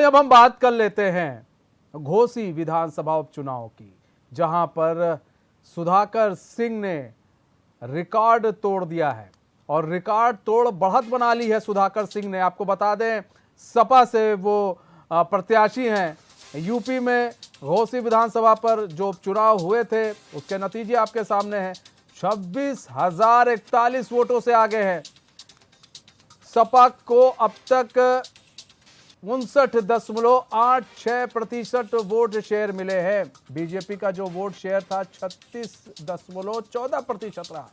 अब हम बात कर लेते हैं घोसी विधानसभा उपचुनाव की, जहां पर सुधाकर सिंह ने रिकॉर्ड तोड़ दिया है और रिकॉर्ड तोड़ बढ़त बना ली है। सुधाकर सिंह ने, आपको बता दें, सपा से वो प्रत्याशी हैं। यूपी में घोसी विधानसभा पर जो उपचुनाव हुए थे उसके नतीजे आपके सामने हैं। 26,041 वोटों से आगे हैं। सपा को अब तक 59.86% वोट शेयर मिले हैं। बीजेपी का जो वोट शेयर था 36.14% रहा।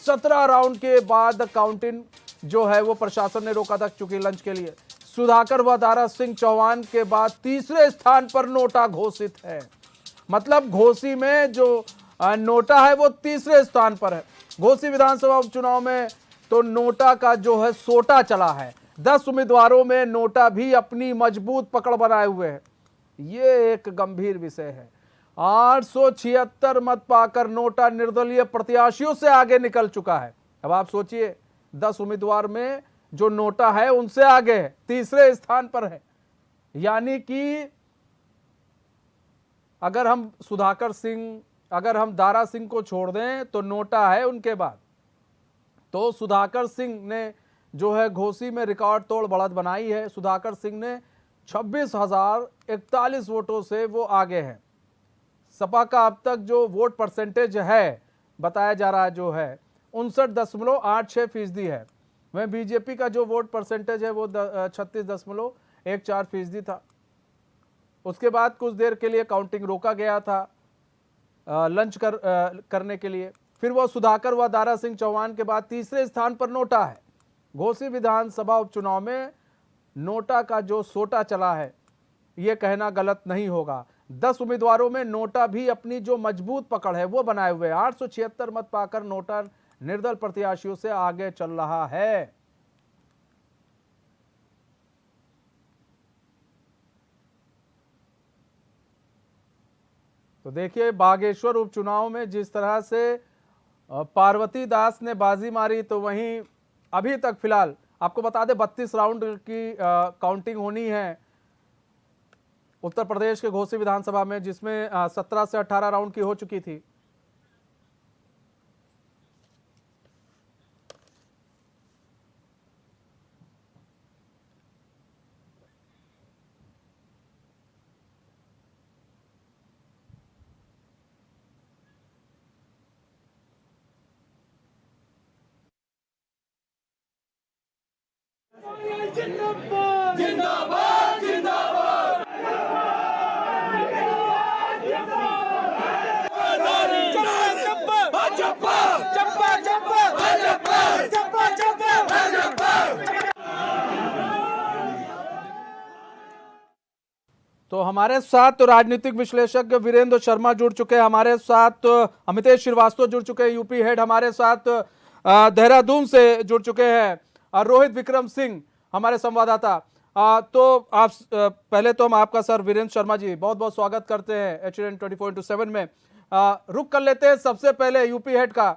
17 राउंड के बाद काउंटिंग जो है वो प्रशासन ने रोका था, चूंकि लंच के लिए। सुधाकर व दारा सिंह चौहान के बाद तीसरे स्थान पर नोटा घोषित है। मतलब घोसी में जो नोटा है वो तीसरे स्थान पर है। घोसी विधानसभा उपचुनाव में तो नोटा का जो है सोटा चला है। 10 उम्मीदवारों में नोटा भी अपनी मजबूत पकड़ बनाए हुए है। ये एक गंभीर विषय है। 876 मत पाकर नोटा निर्दलीय प्रत्याशियों से आगे निकल चुका है। अब आप सोचिए, 10 उम्मीदवार में जो नोटा है उनसे आगे है, तीसरे स्थान पर है। यानी कि अगर हम दारा सिंह को छोड़ दें तो नोटा है उनके बाद। तो सुधाकर सिंह ने जो है घोसी में रिकॉर्ड तोड़ बढ़त बनाई है। सुधाकर सिंह ने 26,041 वोटों से वो आगे हैं। सपा का अब तक जो वोट परसेंटेज है बताया जा रहा है जो है 59.86% है। वहीं बीजेपी का जो वोट परसेंटेज है वो 36.14% था। उसके बाद कुछ देर के लिए काउंटिंग रोका गया था लंच करने के लिए। फिर वो सुधाकर व दारा सिंह चौहान के बाद तीसरे स्थान पर नोटा है। घोसी विधानसभा उपचुनाव में नोटा का जो सोटा चला है ये कहना गलत नहीं होगा। 10 उम्मीदवारों में नोटा भी अपनी जो मजबूत पकड़ है वो बनाए हुए 876 मत पाकर नोटा निर्दल प्रत्याशियों से आगे चल रहा है। तो देखिए, बागेश्वर उपचुनाव में जिस तरह से पार्वती दास ने बाजी मारी, तो वहीं अभी तक फिलहाल आपको बता दें 32 राउंड की काउंटिंग होनी है उत्तर प्रदेश के घोसी विधानसभा में, जिसमें 17 से 18 राउंड की हो चुकी थी। जिंदाबाद जिंदाबाद जिंदाबाद तो हमारे साथ तो राजनीतिक विश्लेषक वीरेंद्र शर्मा जुड़ चुके हैं, हमारे साथ अमितेश श्रीवास्तव जुड़ चुके हैं, यूपी हेड हमारे साथ देहरादून से जुड़ चुके हैं रोहित विक्रम सिंह हमारे संवाददाता। तो आप पहले तो हम आपका सर वीरेंद्र शर्मा जी बहुत बहुत स्वागत करते हैं HN 24/7 में। रुक कर लेते हैं सबसे पहले यूपी हेड का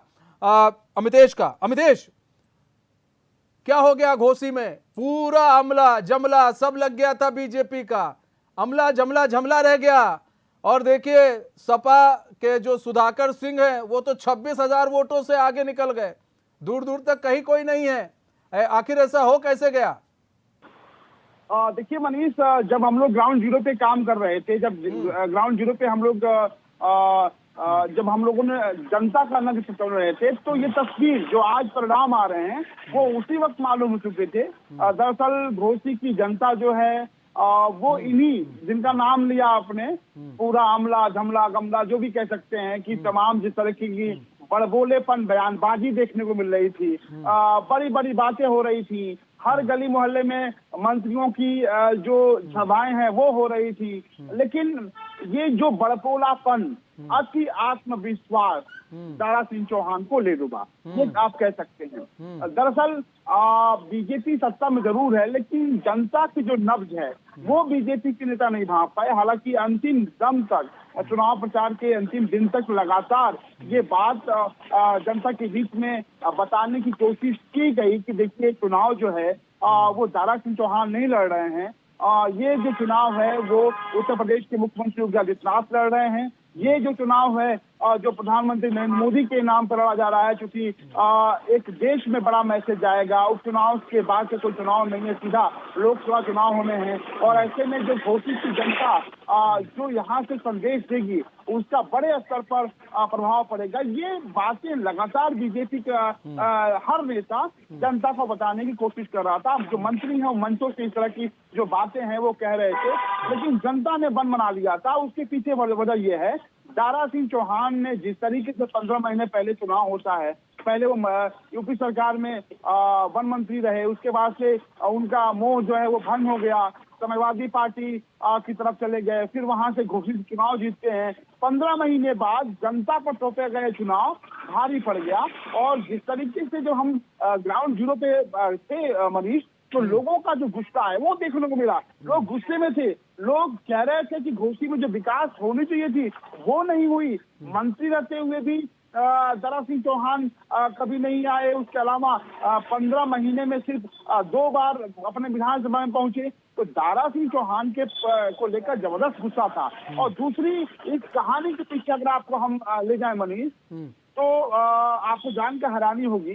अमितेश का। अमितेश, क्या हो गया घोसी में? पूरा अमला जमला सब लग गया था बीजेपी का, अमला जमला झमला रह गया। और देखिए सपा के जो सुधाकर सिंह हैं वो तो 26,000 वोटों से आगे निकल गए, दूर दूर तक कहीं कोई नहीं है। आखिर ऐसा हो कैसे गया? देखिए मनीष, जब हम लोग ग्राउंड जीरो पे काम कर रहे थे, जब ग्राउंड जीरो पे हम लोग जब हम लोगों ने जनता का नब्ज टटोल रहे थे, तो ये तस्वीर जो आज परिणाम आ रहे हैं वो उसी वक्त मालूम हो चुके थे। दरअसल घोसी की जनता जो है वो इन्हीं जिनका नाम लिया आपने, पूरा अमला झमला गमला जो भी कह सकते हैं, कि तमाम जिस तरह की बड़बोलेपन बयानबाजी देखने को मिल रही थी, बड़ी बड़ी बातें हो रही थी, हर गली मोहल्ले में मंत्रियों की जो सभाएं हैं वो हो रही थी। लेकिन ये जो बड़पोलापन, अति आत्मविश्वास दारा सिंह चौहान को ले डूबा, ये आप कह सकते हैं। दरअसल बीजेपी सत्ता में जरूर है, लेकिन जनता की जो नब्ज है वो बीजेपी के नेता नहीं भांप पाए। हालांकि अंतिम दम तक, चुनाव प्रचार के अंतिम दिन तक लगातार ये बात जनता के बीच में बताने की कोशिश की गई कि देखिए चुनाव जो है वो दारा सिंह चौहान नहीं लड़ रहे हैं, ये जो चुनाव है वो उत्तर प्रदेश के मुख्यमंत्री योगी आदित्यनाथ लड़ रहे हैं। ये जो चुनाव है जो प्रधानमंत्री नरेंद्र मोदी के नाम पर लड़ा जा रहा है, क्योंकि एक देश में बड़ा मैसेज जाएगा। उपचुनाव के बाद से कोई चुनाव नहीं है, सीधा लोकसभा चुनाव होने हैं और ऐसे में जो घोषित की जनता जो यहाँ से संदेश देगी उसका बड़े स्तर पर प्रभाव पड़ेगा। ये बातें लगातार बीजेपी का हर नेता जनता को बताने की कोशिश कर रहा था। जो मंत्री हैं वो मंचों से इस तरह की जो बातें हैं वो कह रहे थे, लेकिन जनता ने मन बना लिया था। उसके पीछे वजह यह है, दारा सिंह चौहान ने जिस तरीके से 15 महीने पहले चुनाव होता है, पहले वो यूपी सरकार में वन मंत्री रहे, उसके बाद से उनका मोह जो है वो भंग हो गया, समाजवादी पार्टी की तरफ चले गए, फिर वहां से घोषित चुनाव जीतते हैं। 15 महीने बाद जनता पर थोपे गए चुनाव भारी पड़ गया। और जिस तरीके से जो हम ग्राउंड जीरो पे थे मनीष, तो लोगों का जो गुस्सा है वो देखने को मिला। लोग गुस्से में थे, लोग कह रहे थे कि घोसी में जो विकास होनी चाहिए थी वो नहीं हुई। मंत्री रहते हुए भी दारा सिंह चौहान कभी नहीं आए। उसके अलावा 15 महीने में सिर्फ 2 बार अपने विधानसभा में पहुंचे। तो दारा सिंह चौहान के को लेकर जबरदस्त गुस्सा था। और दूसरी इस कहानी के पीछे अगर आपको हम ले जाए मनीष, तो आपको जानकर हैरानी होगी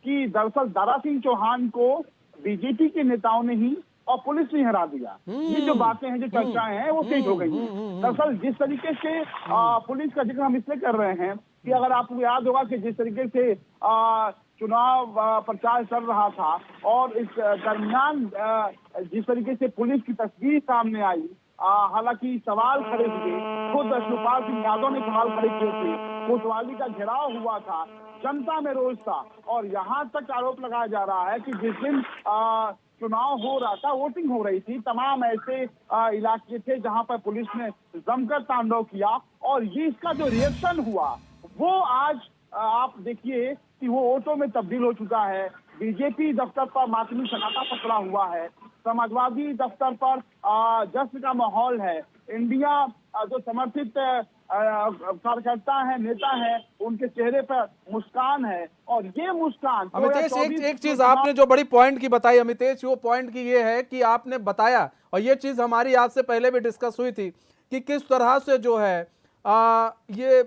कि दरअसल दारा सिंह चौहान को बीजेपी के नेताओं ने ही और पुलिस ने हरा दिया। ये जो बातें हैं, जो चर्चाएं हैं, वो तेज हो गई हैं। दरअसल जिस तरीके से पुलिस का जिक्र हम इसलिए कर रहे हैं कि अगर आपको याद होगा कि जिस तरीके से चुनाव प्रचार चल रहा था और इस दरमियान जिस तरीके से पुलिस की तस्वीर सामने आई, हालांकि सवाल खड़े हुए, खुद शिवपाल सिंह यादव ने सवाल खड़े किए थे, कोतवाली का घेराव हुआ था, जनता में रोष था। और यहाँ तक आरोप लगाया जा रहा है कि जिस दिन चुनाव हो रहा था, वोटिंग हो रही थी, तमाम ऐसे इलाके थे जहां पर पुलिस ने जमकर तांडव किया। और ये इसका जो रिएक्शन हुआ वो आज आप देखिए कि वो वोटों में तब्दील हो चुका है। बीजेपी दफ्तर पर मातमी सन्नाटा पकड़ा हुआ है, समाजवादी दफ्तर पर जश्न का माहौल है। इंडिया जो समर्थित कार्यकर्ता है, नेता है, उनके चेहरे पर मुस्कान है। और ये मुस्कान अमितेश, एक चीज आपने जो बड़ी पॉइंट की बताई अमितेश, वो पॉइंट की ये है कि आपने बताया, और ये चीज हमारी आपसे पहले भी डिस्कस हुई थी कि किस तरह से जो है ये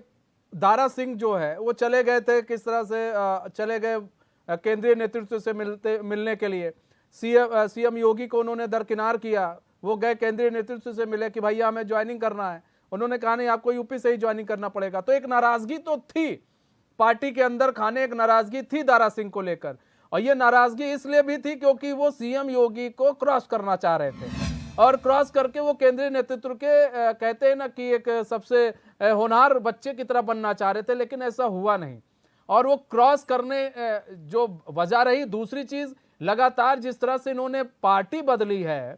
दारा सिंह जो है वो चले गए थे, किस तरह से चले गए केंद्रीय नेतृत्व से मिलने के लिए। सीएम योगी को उन्होंने दरकिनार किया, वो गए केंद्रीय नेतृत्व से मिले कि भैया हमें ज्वाइनिंग करना है। उन्होंने कहा नहीं, आपको यूपी से ही ज्वाइनिंग करना पड़ेगा। तो एक नाराजगी तो थी पार्टी के अंदर, खाने एक नाराजगी थी दारा सिंह को लेकर। और ये नाराजगी इसलिए भी थी क्योंकि वो सीएम योगी को क्रॉस करना चाह रहे थे, और क्रॉस करके वो केंद्रीय नेतृत्व के कहते हैं ना कि एक सबसे होनहार बच्चे की तरह बनना चाह रहे थे, लेकिन ऐसा हुआ नहीं। और वो क्रॉस करने जो वजह रही, दूसरी चीज लगातार जिस तरह से इन्होंने पार्टी बदली है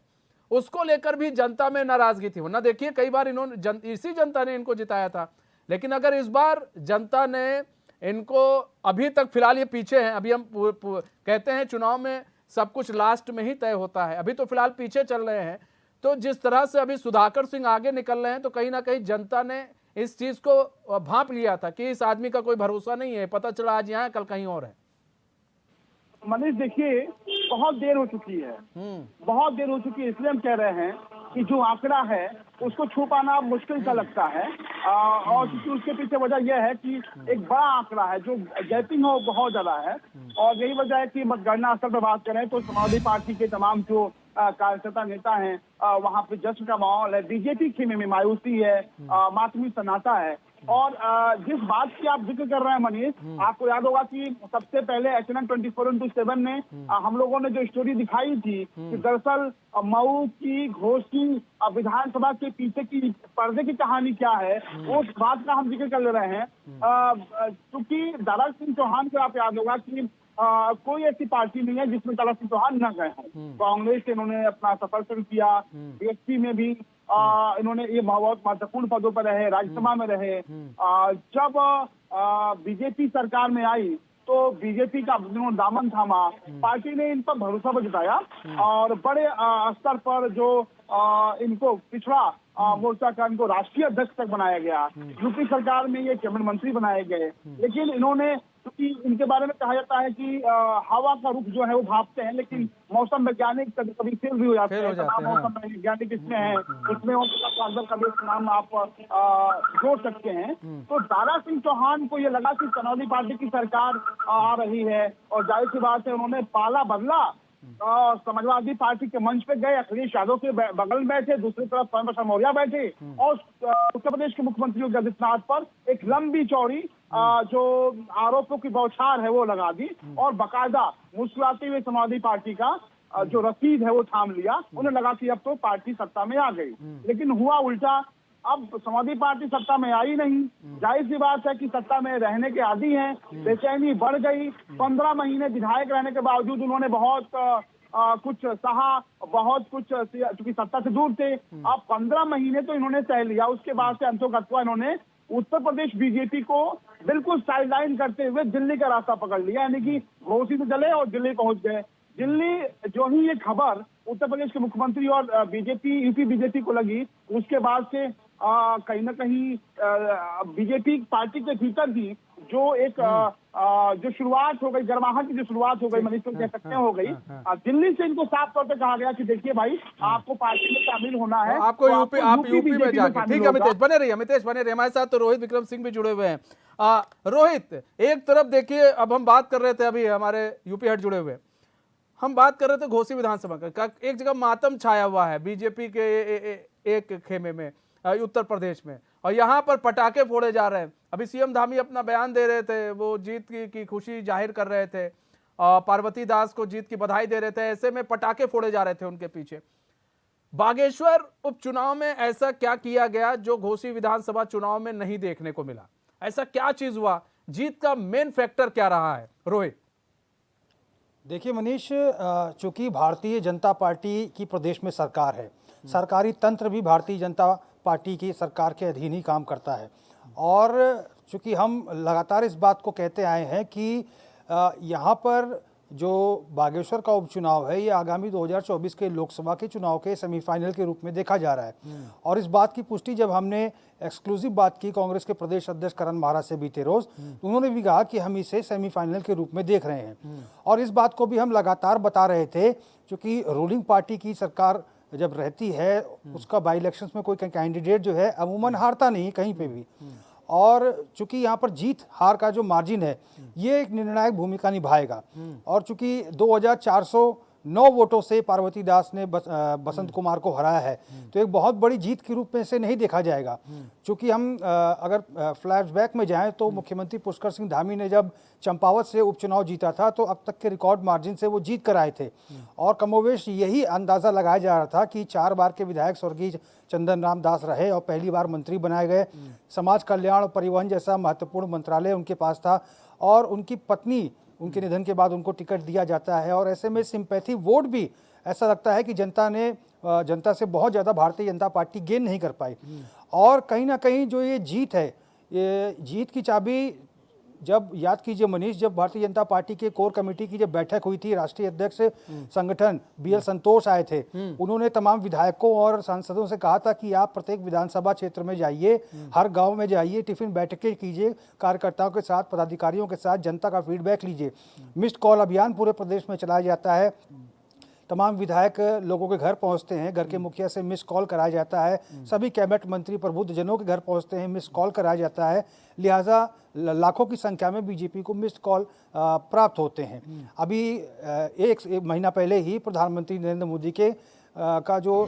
उसको लेकर भी जनता में नाराजगी थी। वरना देखिए कई बार इन्होंने इसी जनता ने इनको जिताया था, लेकिन अगर इस बार जनता ने इनको, अभी तक फिलहाल ये पीछे हैं, अभी हम कहते हैं चुनाव में सब कुछ लास्ट में ही तय होता है, अभी तो फिलहाल पीछे चल रहे हैं। तो जिस तरह से अभी सुधाकर सिंह आगे निकल रहे हैं, तो कहीं ना कहीं जनता ने इस चीज को भांप लिया था कि इस आदमी का कोई भरोसा नहीं है, पता चला आज यहाँ कल कहीं और है। मनीष देखिए, बहुत देर हो चुकी है, बहुत देर हो चुकी है। इसलिए हम कह रहे हैं कि जो आंकड़ा है उसको छू पाना मुश्किल सा लगता है। और क्योंकि उसके पीछे वजह यह है कि एक बड़ा आंकड़ा है, जो गैपिंग हो बहुत ज्यादा है। और यही वजह है कि मतगणना स्तर पर बात करें तो समाजवादी पार्टी के तमाम जो कार्यकर्ता नेता हैं, वहां पे जश्न का माहौल है, बीजेपी खेमे में मायूसी है, मातमी सन्नाटा है। और जिस बात की आप जिक्र कर रहे हैं मनीष, आपको याद होगा कि सबसे पहले HNN 24x7 ने हम लोगों ने जो स्टोरी दिखाई थी कि दरअसल मऊ की घोसी विधानसभा के पीछे की पर्दे की कहानी क्या है, उस बात का हम जिक्र कर ले रहे हैं। क्योंकि दारा सिंह चौहान को आप याद होगा कि कोई ऐसी पार्टी नहीं है जिसमें दारा सिंह चौहान न गए हैं। कांग्रेस से इन्होंने अपना सफर शुरू किया, बीएसपी में भी इन्होंने ये बहुत महत्वपूर्ण पदों पर रहे, राज्यसभा में रहे। जब बीजेपी सरकार में आई तो बीजेपी का दामन थामा, पार्टी ने इन पर भरोसा जताया और बड़े स्तर पर जो इनको पिछड़ा मोर्चा का इनको राष्ट्रीय अध्यक्ष तक बनाया गया। यूपी सरकार में ये कैबिनेट मंत्री बनाए गए, लेकिन इन्होंने, क्योंकि इनके बारे में कहा जाता है कि हवा का रुख जो है वो भापते हैं, लेकिन मौसम वैज्ञानिक कभी कभी फेल भी हो जाते हैं। तमाम मौसम वैज्ञानिक इसमें हैं, इसमें उत्तराखंड का भी नाम आप जोड़ सकते हैं। तो दारा सिंह चौहान को ये लगा कि समाजवादी पार्टी की सरकार आ रही है, और जाहिर सी बात है उन्होंने पाला बदला। समाजवादी पार्टी के मंच पे गए, अखिलेश यादव के बगल में बैठे, दूसरी तरफ स्वयं प्रसाद मौर्य बैठे, और उत्तर प्रदेश के मुख्यमंत्री योगी आदित्यनाथ पर एक लंबी चौड़ी जो आरोपों की बौछार है वो लगा दी, और बाकायदा मुस्कुराते हुए समाजवादी पार्टी का जो रसीद है वो थाम लिया। उन्हें लगा कि अब तो पार्टी सत्ता में आ गई, लेकिन हुआ उल्टा। अब समाजवादी पार्टी सत्ता में आई नहीं। जाहिर सी बात है कि सत्ता में रहने के आदी हैं, बेचैनी बढ़ गई। 15 महीने विधायक रहने के बावजूद उन्होंने बहुत कुछ सहा, बहुत कुछ, चूंकि सत्ता से दूर थे। अब 15 महीने तो इन्होंने सह लिया, उसके बाद से अंतोगत्वा इन्होंने उत्तर प्रदेश बीजेपी को बिल्कुल साइडलाइन करते हुए दिल्ली का रास्ता पकड़ लिया, यानी कि घोसी से चले और दिल्ली पहुंच गए। दिल्ली जो ही ये खबर उत्तर प्रदेश के मुख्यमंत्री और बीजेपी, यूपी बीजेपी को लगी, उसके बाद से कहीं ना कहीं बीजेपी पार्टी के भीतर ही जो एक जो शुरुआत हो गई, गर्माहट की जो शुरुआत हो गई, मनीष कह सकते हैं हो गई। दिल्ली से इनको साफ तौर पे कहा गया कि देखिए भाई, आपको पार्टी में शामिल होना है, आपको तो यूपी, आप यूपी में जाके, ठीक है अमितेश बने रहिए, हमारे साथ तो रोहित विक्रम सिंह भी जुड़े हुए हैं। रोहित, एक तरफ देखिए, अब हम बात कर रहे थे, अभी हमारे यूपी हेड जुड़े हुए, हम बात कर रहे थे घोसी विधानसभा का, एक जगह मातम छाया हुआ है बीजेपी के एक खेमे में उत्तर प्रदेश में, और यहाँ पर पटाखे फोड़े जा रहे हैं। अभी सीएम धामी अपना बयान दे रहे थे, वो जीत की खुशी जाहिर कर रहे थे, पार्वती दास को जीत की बधाई दे रहे थे, ऐसे में पटाखे फोड़े जा रहे थे उनके पीछे। बागेश्वर उपचुनाव में ऐसा क्या किया गया जो घोसी विधानसभा चुनाव में नहीं देखने को मिला? ऐसा क्या चीज हुआ? जीत का मेन फैक्टर क्या रहा है रोहित? देखिए मनीष, चूंकि भारतीय जनता पार्टी की प्रदेश में सरकार है, सरकारी तंत्र भी भारतीय जनता पार्टी की सरकार के अधीन ही काम करता है, और चूंकि हम लगातार इस बात को कहते आए हैं कि यहाँ पर जो बागेश्वर का उपचुनाव है, ये आगामी 2024 के लोकसभा के चुनाव के सेमीफाइनल के रूप में देखा जा रहा है। और इस बात की पुष्टि जब हमने एक्सक्लूसिव बात की कांग्रेस के प्रदेश अध्यक्ष करण महाराज से बीते रोज, तो उन्होंने भी कहा कि हम इसे सेमीफाइनल के रूप में देख रहे हैं। और इस बात को भी हम लगातार बता रहे थे, क्योंकि रूलिंग पार्टी की सरकार जब रहती है, उसका बाई इलेक्शंस में कोई कैंडिडेट जो है अमूमन हारता नहीं कहीं पे भी, और चूंकि यहाँ पर जीत हार का जो मार्जिन है ये एक निर्णायक भूमिका निभाएगा। और चूंकि 2409 वोटों से पार्वती दास ने बसंत कुमार को हराया है, तो एक बहुत बड़ी जीत के रूप में से नहीं देखा जाएगा। चूंकि हम अगर फ्लैशबैक में जाएं तो मुख्यमंत्री पुष्कर सिंह धामी ने जब चंपावत से उपचुनाव जीता था, तो अब तक के रिकॉर्ड मार्जिन से वो जीत कर आए थे, और कमोवेश यही अंदाजा लगाया जा रहा था कि 4 बार के विधायक स्वर्गीय चंदन राम दास रहे और पहली बार मंत्री बनाए गए। समाज कल्याण और परिवहन जैसा महत्वपूर्ण मंत्रालय उनके पास था, और उनकी पत्नी, उनके निधन के बाद उनको टिकट दिया जाता है, और ऐसे में सिंपैथी वोट भी ऐसा लगता है कि जनता से बहुत ज़्यादा भारतीय जनता पार्टी गेन नहीं कर पाई। और कहीं ना कहीं जो ये जीत है, ये जीत की चाबी, जब याद कीजिए मनीष, जब भारतीय जनता पार्टी के कोर कमेटी की जब बैठक हुई थी, राष्ट्रीय अध्यक्ष संगठन BL संतोष आए थे, उन्होंने तमाम विधायकों और सांसदों से कहा था कि आप प्रत्येक विधानसभा क्षेत्र में जाइए, हर गांव में जाइए, टिफिन बैठकें कीजिए, कार्यकर्ताओं के साथ, पदाधिकारियों के साथ जनता का फीडबैक लीजिए। मिस्ड कॉल अभियान पूरे प्रदेश में चलाया जाता है, तमाम विधायक लोगों के घर पहुंचते हैं, घर के मुखिया से मिस कॉल कराया जाता है, सभी कैबिनेट मंत्री प्रबुद्ध जनों के घर पहुंचते हैं, मिस कॉल कराया जाता है, लिहाजा लाखों की संख्या में बीजेपी को मिस्ड कॉल प्राप्त होते हैं। अभी एक महीना पहले ही प्रधानमंत्री नरेंद्र मोदी के का जो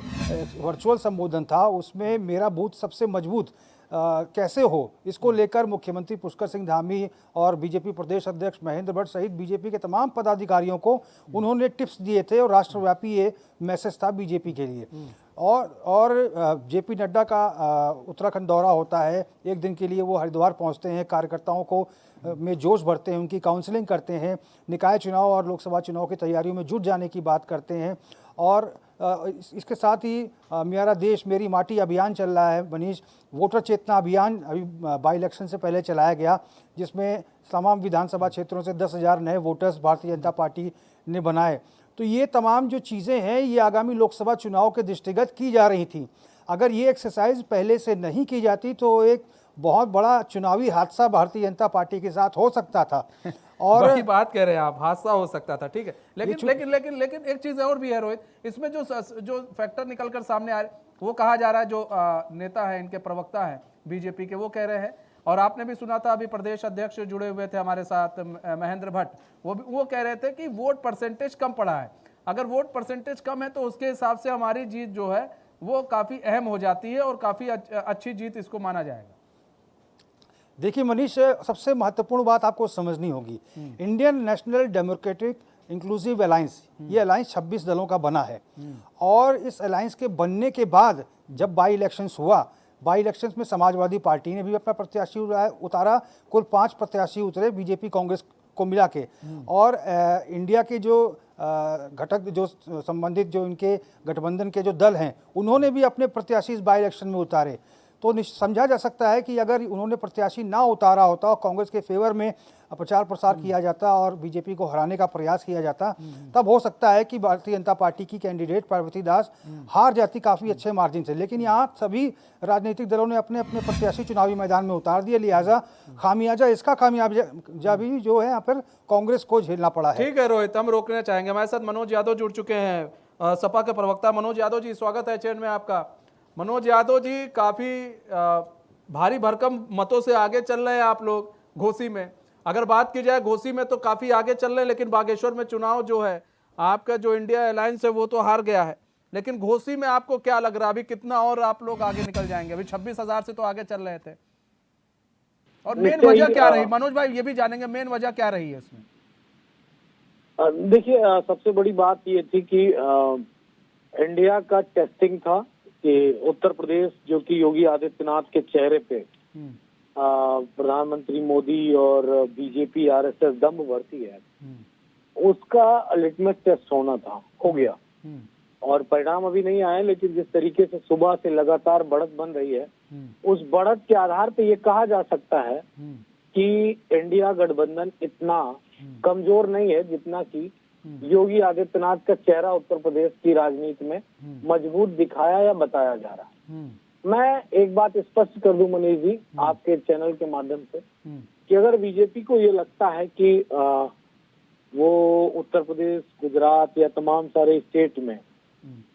वर्चुअल संबोधन था, उसमें मेरा बूथ सबसे मजबूत कैसे हो, इसको लेकर मुख्यमंत्री पुष्कर सिंह धामी और बीजेपी प्रदेश अध्यक्ष महेंद्र भट्ट सहित बीजेपी के तमाम पदाधिकारियों को उन्होंने टिप्स दिए थे, और राष्ट्रव्यापी ये मैसेज था बीजेपी के लिए। और जेपी नड्डा का उत्तराखंड दौरा होता है, एक दिन के लिए वो हरिद्वार पहुंचते हैं, कार्यकर्ताओं को में जोश भरते हैं, उनकी काउंसलिंग करते हैं, निकाय चुनाव और लोकसभा चुनाव की तैयारियों में जुट जाने की बात करते हैं। और इसके साथ ही मेरा देश मेरी माटी अभियान चल रहा है मनीष, वोटर चेतना अभियान अभी बाई इलेक्शन से पहले चलाया गया, जिसमें तमाम विधानसभा क्षेत्रों से 10,000 नए वोटर्स भारतीय जनता पार्टी ने बनाए। तो ये तमाम जो चीज़ें हैं ये आगामी लोकसभा चुनाव के दृष्टिगत की जा रही थी। अगर ये एक्सरसाइज पहले से नहीं की जाती तो एक बहुत बड़ा चुनावी हादसा भारतीय जनता पार्टी के साथ हो सकता था। और वही बात कह रहे हैं आप, हादसा हो सकता था, ठीक है। लेकिन एक चीज और भी है रोहित, इसमें जो फैक्टर निकल कर सामने आ रहे, वो कहा जा रहा है, जो नेता है, इनके प्रवक्ता हैं बीजेपी के, वो कह रहे हैं, और आपने भी सुना था, अभी प्रदेश अध्यक्ष जुड़े हुए थे हमारे साथ महेंद्र भट्ट, वो कह रहे थे कि वोट परसेंटेज कम पड़ा है। अगर वोट परसेंटेज कम है तो उसके हिसाब से हमारी जीत जो है वो काफी अहम हो जाती है और काफी अच्छी जीत इसको माना जाएगा। देखिए मनीष, सबसे महत्वपूर्ण बात आपको समझनी होगी, Indian national democratic inclusive alliance, ये अलायंस 26 दलों का बना है। और इस अलायंस के बनने के बाद जब बाई इलेक्शंस हुआ, बाई इलेक्शंस में समाजवादी पार्टी ने भी अपना प्रत्याशी उतारा, कुल 5 प्रत्याशी उतरे बीजेपी कांग्रेस को मिला के। और इंडिया के जो घटक, जो संबंधित जो इनके गठबंधन के जो दल हैं, उन्होंने भी अपने प्रत्याशी इस बाई इलेक्शन में उतारे। तो समझा जा सकता है कि अगर उन्होंने प्रत्याशी ना उतारा होता और कांग्रेस के फेवर में प्रचार प्रसार किया जाता और बीजेपी को हराने का प्रयास किया जाता, तब हो सकता है कि भारतीय जनता पार्टी की कैंडिडेट पार्वती दास हार जाती काफ़ी अच्छे मार्जिन से। लेकिन यहाँ सभी राजनीतिक दलों ने अपने अपने प्रत्याशी चुनावी मैदान में उतार दिए, लिहाजा खामियाजा इसका खामियाजा भी जो है यहाँ पर कांग्रेस को झेलना पड़ा है। ठीक है रोहित, हम रोकना चाहेंगे। हमारे साथ मनोज यादव जुड़ चुके हैं, सपा के प्रवक्ता मनोज यादव जी, स्वागत है चैनल में आपका। मनोज यादव जी, काफी भारी भरकम मतों से आगे चल रहे हैं आप लोग घोसी में। अगर बात की जाए घोसी में तो काफी आगे चल रहे हैं, लेकिन बागेश्वर में चुनाव जो है आपका, जो इंडिया अलायंस है, वो तो हार गया है। लेकिन घोसी में आपको क्या लग रहा है, अभी कितना और आप लोग आगे निकल जाएंगे? अभी 26,000 से तो आगे चल रहे थे, और मेन वजह क्या रही मनोज भाई, ये भी जानेंगे, मेन वजह क्या रही है इसमें? देखिए, सबसे बड़ी बात ये थी कि इंडिया का टेस्टिंग था कि उत्तर प्रदेश, जो कि योगी आदित्यनाथ के चेहरे पे प्रधानमंत्री मोदी और बीजेपी आरएसएस दम भरती है, उसका लिटमस टेस्ट होना था, हो गया। और परिणाम अभी नहीं आए, लेकिन जिस तरीके से सुबह से लगातार बढ़त बन रही है, उस बढ़त के आधार पे ये कहा जा सकता है कि इंडिया गठबंधन इतना कमजोर नहीं है जितना कि योगी आदित्यनाथ का चेहरा उत्तर प्रदेश की राजनीति में मजबूत दिखाया या बताया जा रहा है। मैं एक बात स्पष्ट कर दूं मनीष जी, आपके चैनल के माध्यम से, कि अगर बीजेपी को ये लगता है कि वो उत्तर प्रदेश, गुजरात या तमाम सारे स्टेट में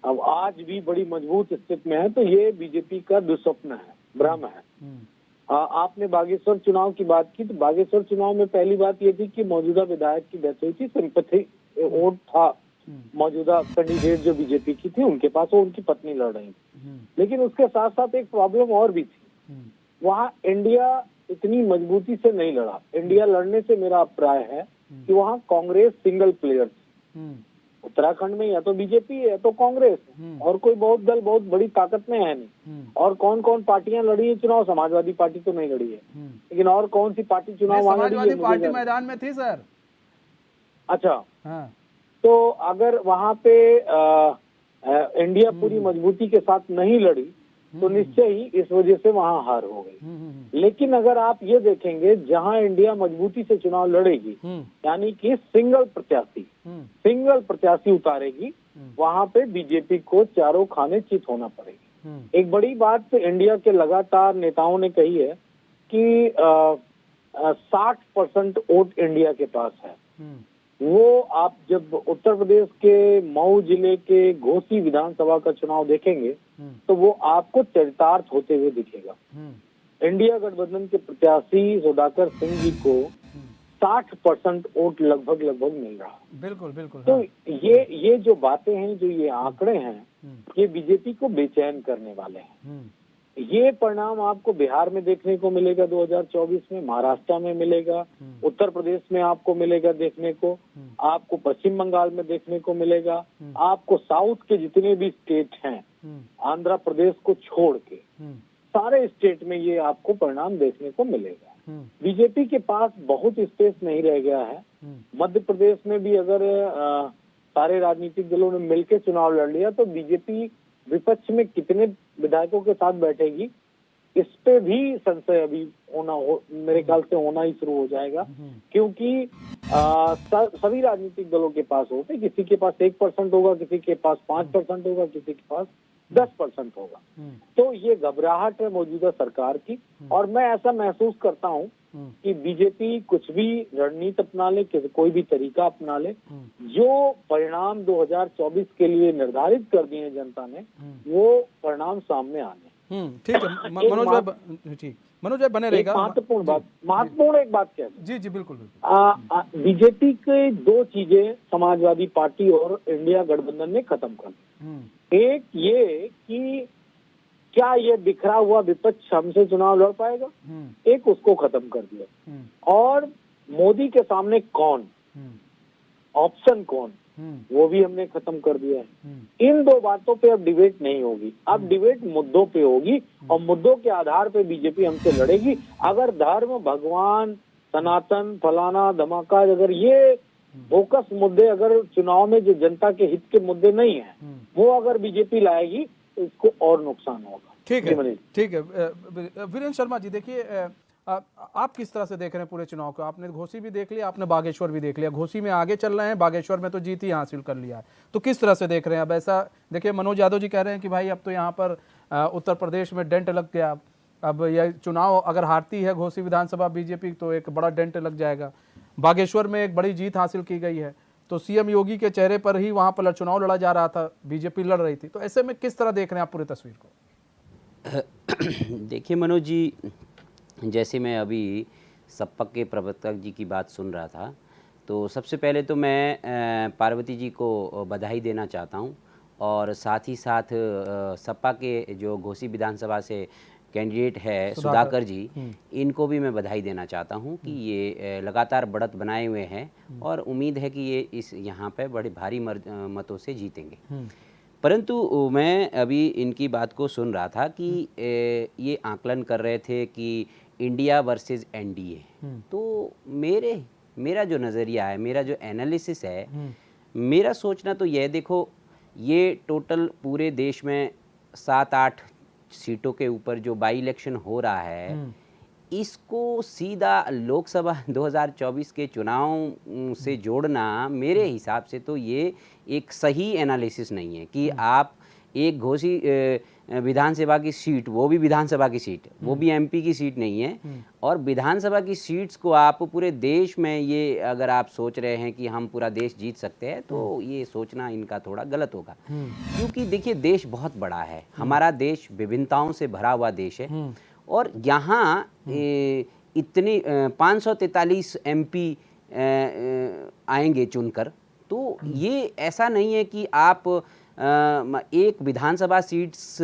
अब आज भी बड़ी मजबूत स्थिति में है, तो ये बीजेपी का दुस्वप्न है, भ्रम है। आपने बागेश्वर चुनाव की बात की, तो बागेश्वर चुनाव में पहली बात ये थी कि मौजूदा विधायक की डेथ हुई थी, सिंपैथी वोट था मौजूदा कैंडिडेट जो बीजेपी की थी उनके पास, वो उनकी पत्नी लड़ रही थी। लेकिन उसके साथ साथ एक प्रॉब्लम और भी थी, वहाँ इंडिया इतनी मजबूती से नहीं लड़ा। इंडिया लड़ने से मेरा अभिप्राय है कि वहाँ कांग्रेस सिंगल प्लेयर थी। उत्तराखंड में या तो बीजेपी है या तो कांग्रेस है, और कोई बहुत दल बहुत बड़ी ताकत में है नहीं। और कौन कौन पार्टियां लड़ी है चुनाव? समाजवादी पार्टी तो नहीं लड़ी है, लेकिन और कौन सी पार्टी चुनाव? समाजवादी पार्टी मैदान में थी सर। अच्छा, हाँ। तो अगर वहां पे इंडिया पूरी मजबूती के साथ नहीं लड़ी तो निश्चय ही इस वजह से वहां हार हो गई। लेकिन अगर आप ये देखेंगे, जहां इंडिया मजबूती से चुनाव लड़ेगी, यानी कि सिंगल प्रत्याशी उतारेगी, वहां पे बीजेपी को चारों खाने चित होना पड़ेगी। एक बड़ी बात इंडिया के लगातार नेताओं ने कही है कि 60% वोट इंडिया के पास है। वो आप जब उत्तर प्रदेश के मऊ जिले के घोसी विधानसभा का चुनाव देखेंगे तो वो आपको चरितार्थ होते हुए दिखेगा। इंडिया गठबंधन के प्रत्याशी सुधाकर सिंह जी को 60% वोट लगभग मिल रहा। बिल्कुल बिल्कुल। तो ये जो बातें हैं, जो ये आंकड़े हैं, ये बीजेपी को बेचैन करने वाले हैं। ये परिणाम आपको बिहार में देखने को मिलेगा 2024 में, महाराष्ट्र में मिलेगा, उत्तर प्रदेश में आपको मिलेगा देखने को, आपको पश्चिम बंगाल में देखने को मिलेगा, आपको साउथ के जितने भी स्टेट हैं, आंध्र प्रदेश को छोड़ के सारे स्टेट में ये आपको परिणाम देखने को मिलेगा। बीजेपी के पास बहुत स्पेस नहीं रह गया है। मध्य प्रदेश में भी अगर सारे राजनीतिक दलों ने मिलकर चुनाव लड़ लिया तो बीजेपी विपक्ष में कितने विधायकों के साथ बैठेगी इस पे भी संशय अभी मेरे ख्याल से होना ही शुरू हो जाएगा, क्योंकि सभी राजनीतिक दलों के पास होते, किसी के पास 1% होगा, किसी के पास 5% होगा, किसी के पास 10% होगा। तो ये घबराहट है मौजूदा सरकार की, और मैं ऐसा महसूस करता हूँ कि बीजेपी कुछ भी रणनीति अपना ले, कोई भी तरीका अपना ले, जो परिणाम 2024 के लिए निर्धारित कर दिए जनता ने, वो परिणाम सामने आने। ठीक है मनोज भाई, ठीक मनोज भाई बने रहेगा। महत्वपूर्ण एक बात क्या है? जी जी बिल्कुल बिल्कुल। बीजेपी के दो चीजें समाजवादी पार्टी और इंडिया गठबंधन ने खत्म कर दी। एक ये कि क्या ये बिखरा हुआ विपक्ष हमसे चुनाव लड़ पाएगा, एक उसको खत्म कर दिया। और मोदी के सामने कौन, ऑप्शन कौन, वो भी हमने खत्म कर दिया है। इन दो बातों पे अब डिबेट नहीं होगी, अब डिबेट मुद्दों पे होगी, और मुद्दों के आधार पे बीजेपी हमसे लड़ेगी। अगर धर्म, भगवान, सनातन, फलाना धमाका, अगर ये फोकस मुद्दे अगर चुनाव में जो जनता के हित के मुद्दे नहीं है, वो अगर बीजेपी लाएगी तो इसको और नुकसान होगा। ठीक है, ठीक है। वीरेंद्र शर्मा जी, देखिए आप किस तरह से देख रहे हैं पूरे चुनाव को? आपने घोसी भी देख लिया, आपने बागेश्वर भी देख लिया, घोसी में आगे चल रहे हैं, बागेश्वर में तो जीत ही हासिल कर लिया है, तो किस तरह से देख रहे हैं? अब ऐसा देखिए, मनोज यादव जी कह रहे हैं कि भाई अब तो यहाँ पर उत्तर प्रदेश में डेंट लग गया, अब यह चुनाव अगर हारती है घोसी विधानसभा बीजेपी तो एक बड़ा डेंट लग जाएगा। बागेश्वर में एक बड़ी जीत हासिल की गई है, तो सीएम योगी के चेहरे पर ही वहाँ पर चुनाव लड़ा जा रहा था, बीजेपी लड़ रही थी, तो ऐसे में किस तरह देख रहे हैं आप पूरी तस्वीर को? देखिए मनोज जी, जैसे मैं अभी सपा के प्रवक्ता जी की बात सुन रहा था, तो सबसे पहले तो मैं पार्वती जी को बधाई देना चाहता हूं, और साथ ही साथ सपा के जो घोसी विधानसभा से कैंडिडेट है सुधाकर जी, इनको भी मैं बधाई देना चाहता हूं कि ये लगातार बढ़त बनाए हुए हैं, और उम्मीद है कि ये इस यहाँ पे बड़े भारी मतों से जीतेंगे। परंतु मैं अभी इनकी बात को सुन रहा था कि ये आकलन कर रहे थे कि इंडिया वर्सेस एनडीए, तो मेरा जो नज़रिया है, मेरा जो एनालिसिस है, मेरा सोचना तो यह, देखो ये टोटल पूरे देश में 7-8 सीटों के ऊपर जो बाई इलेक्शन हो रहा है, इसको सीधा लोकसभा 2024 के चुनाव से जोड़ना मेरे हिसाब से तो ये एक सही एनालिसिस नहीं है कि आप एक घोसी विधानसभा की सीट, वो भी विधानसभा की सीट, वो भी एमपी की सीट नहीं है, और विधानसभा की सीट्स को आप पूरे देश में, ये अगर आप सोच रहे हैं कि हम पूरा देश जीत सकते हैं, तो ये सोचना इनका थोड़ा गलत होगा। क्योंकि देखिए देश बहुत बड़ा है, हमारा देश विभिन्नताओं से भरा हुआ देश है, और यहाँ इतनी 543 एमपी आएंगे चुनकर, तो ये ऐसा नहीं है कि आप एक विधानसभा सीट्स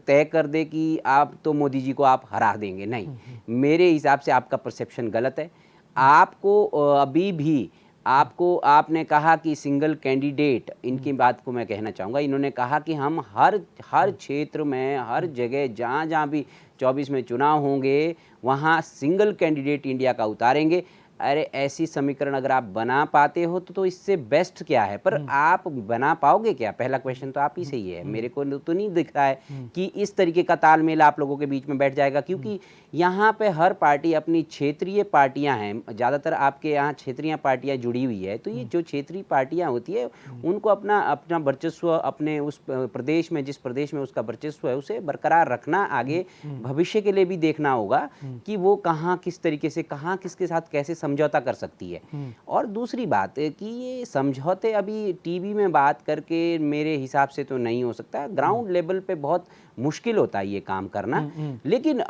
तय कर दे कि आप तो मोदी जी को आप हरा देंगे, नहीं, मेरे हिसाब से आपका परसेप्शन गलत है। आपको अभी भी आपने कहा कि सिंगल कैंडिडेट, इनकी बात को मैं कहना चाहूँगा, इन्होंने कहा कि हम हर क्षेत्र में, हर जगह जहाँ भी 24 में चुनाव होंगे वहाँ सिंगल कैंडिडेट इंडिया का उतारेंगे। अरे ऐसी समीकरण अगर आप बना पाते हो तो इससे बेस्ट क्या है, पर आप बना पाओगे क्या? पहला क्वेश्चन तो आप ही से ही है। मेरे को तो नहीं दिख रहा है कि इस तरीके का तालमेल आप लोगों के बीच में बैठ जाएगा, क्योंकि यहाँ पे हर पार्टी अपनी क्षेत्रीय पार्टियां हैं, ज़्यादातर आपके यहाँ क्षेत्रीय पार्टियां जुड़ी हुई है, तो ये जो क्षेत्रीय पार्टियां होती है उनको अपना वर्चस्व अपने उस प्रदेश में, जिस प्रदेश में उसका वर्चस्व है, उसे बरकरार रखना, आगे भविष्य के लिए भी देखना होगा कि वो कहाँ किस तरीके से, कहाँ किसके साथ कैसे समझौता कर सकती है। और दूसरी बात कि ये समझौते अभी टीवी में बात करके मेरे हिसाब से तो नहीं हो सकता, ग्राउंड लेवल पे बहुत मुश्किल होता है ये काम करना। लेकिन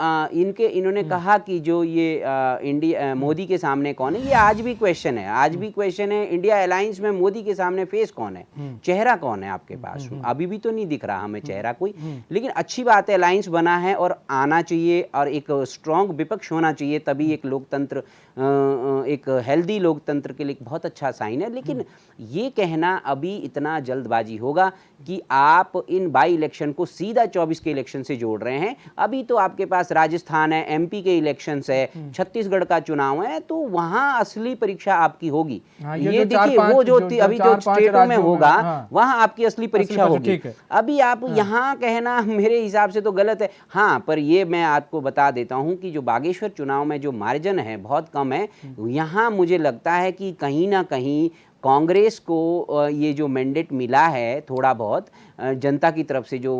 इन्होंने कहा कि जो ये मोदी के सामने कौन है, ये आज भी क्वेश्चन है, आज भी क्वेश्चन है। इंडिया अलायंस में मोदी के सामने फेस कौन है, चेहरा कौन है आपके पास? अभी भी तो नहीं दिख रहा हमें चेहरा कोई। लेकिन अच्छी बात है, अलायंस बना है और आना चाहिए, और एक स्ट्रॉन्ग विपक्ष होना चाहिए, तभी एक लोकतंत्र, एक हेल्दी लोकतंत्र के लिए बहुत अच्छा साइन है। लेकिन ये कहना अभी इतना जल्दबाजी होगा कि आप इन बाई इलेक्शन को सीधा 24 2024 के इलेक्शन से जोड़ रहे हैं। अभी तो आपके पास राजस्थान है, एमपी के इलेक्शंस है, छत्तीसगढ़ का चुनाव है, तो वहां असली परीक्षा आपकी होगी। हाँ, ये जो चार देखिए पांच- वो जो जो अभी जो 4-5 स्टेटों में राज्यों में, होगा हाँ। वहां आपकी असली परीक्षा परीक्षा, होगी। ठीक है। अभी आप यहाँ कहना मेरे हिसाब से तो गलत है। हाँ, पर ये मैं आपको बता देता हूँ कि जो बागेश्वर चुनाव में जो मार्जिन है बहुत कम है। यहाँ मुझे लगता है कि कहीं ना कहीं कांग्रेस को ये जो मैंडेट मिला है थोड़ा बहुत जनता की तरफ से जो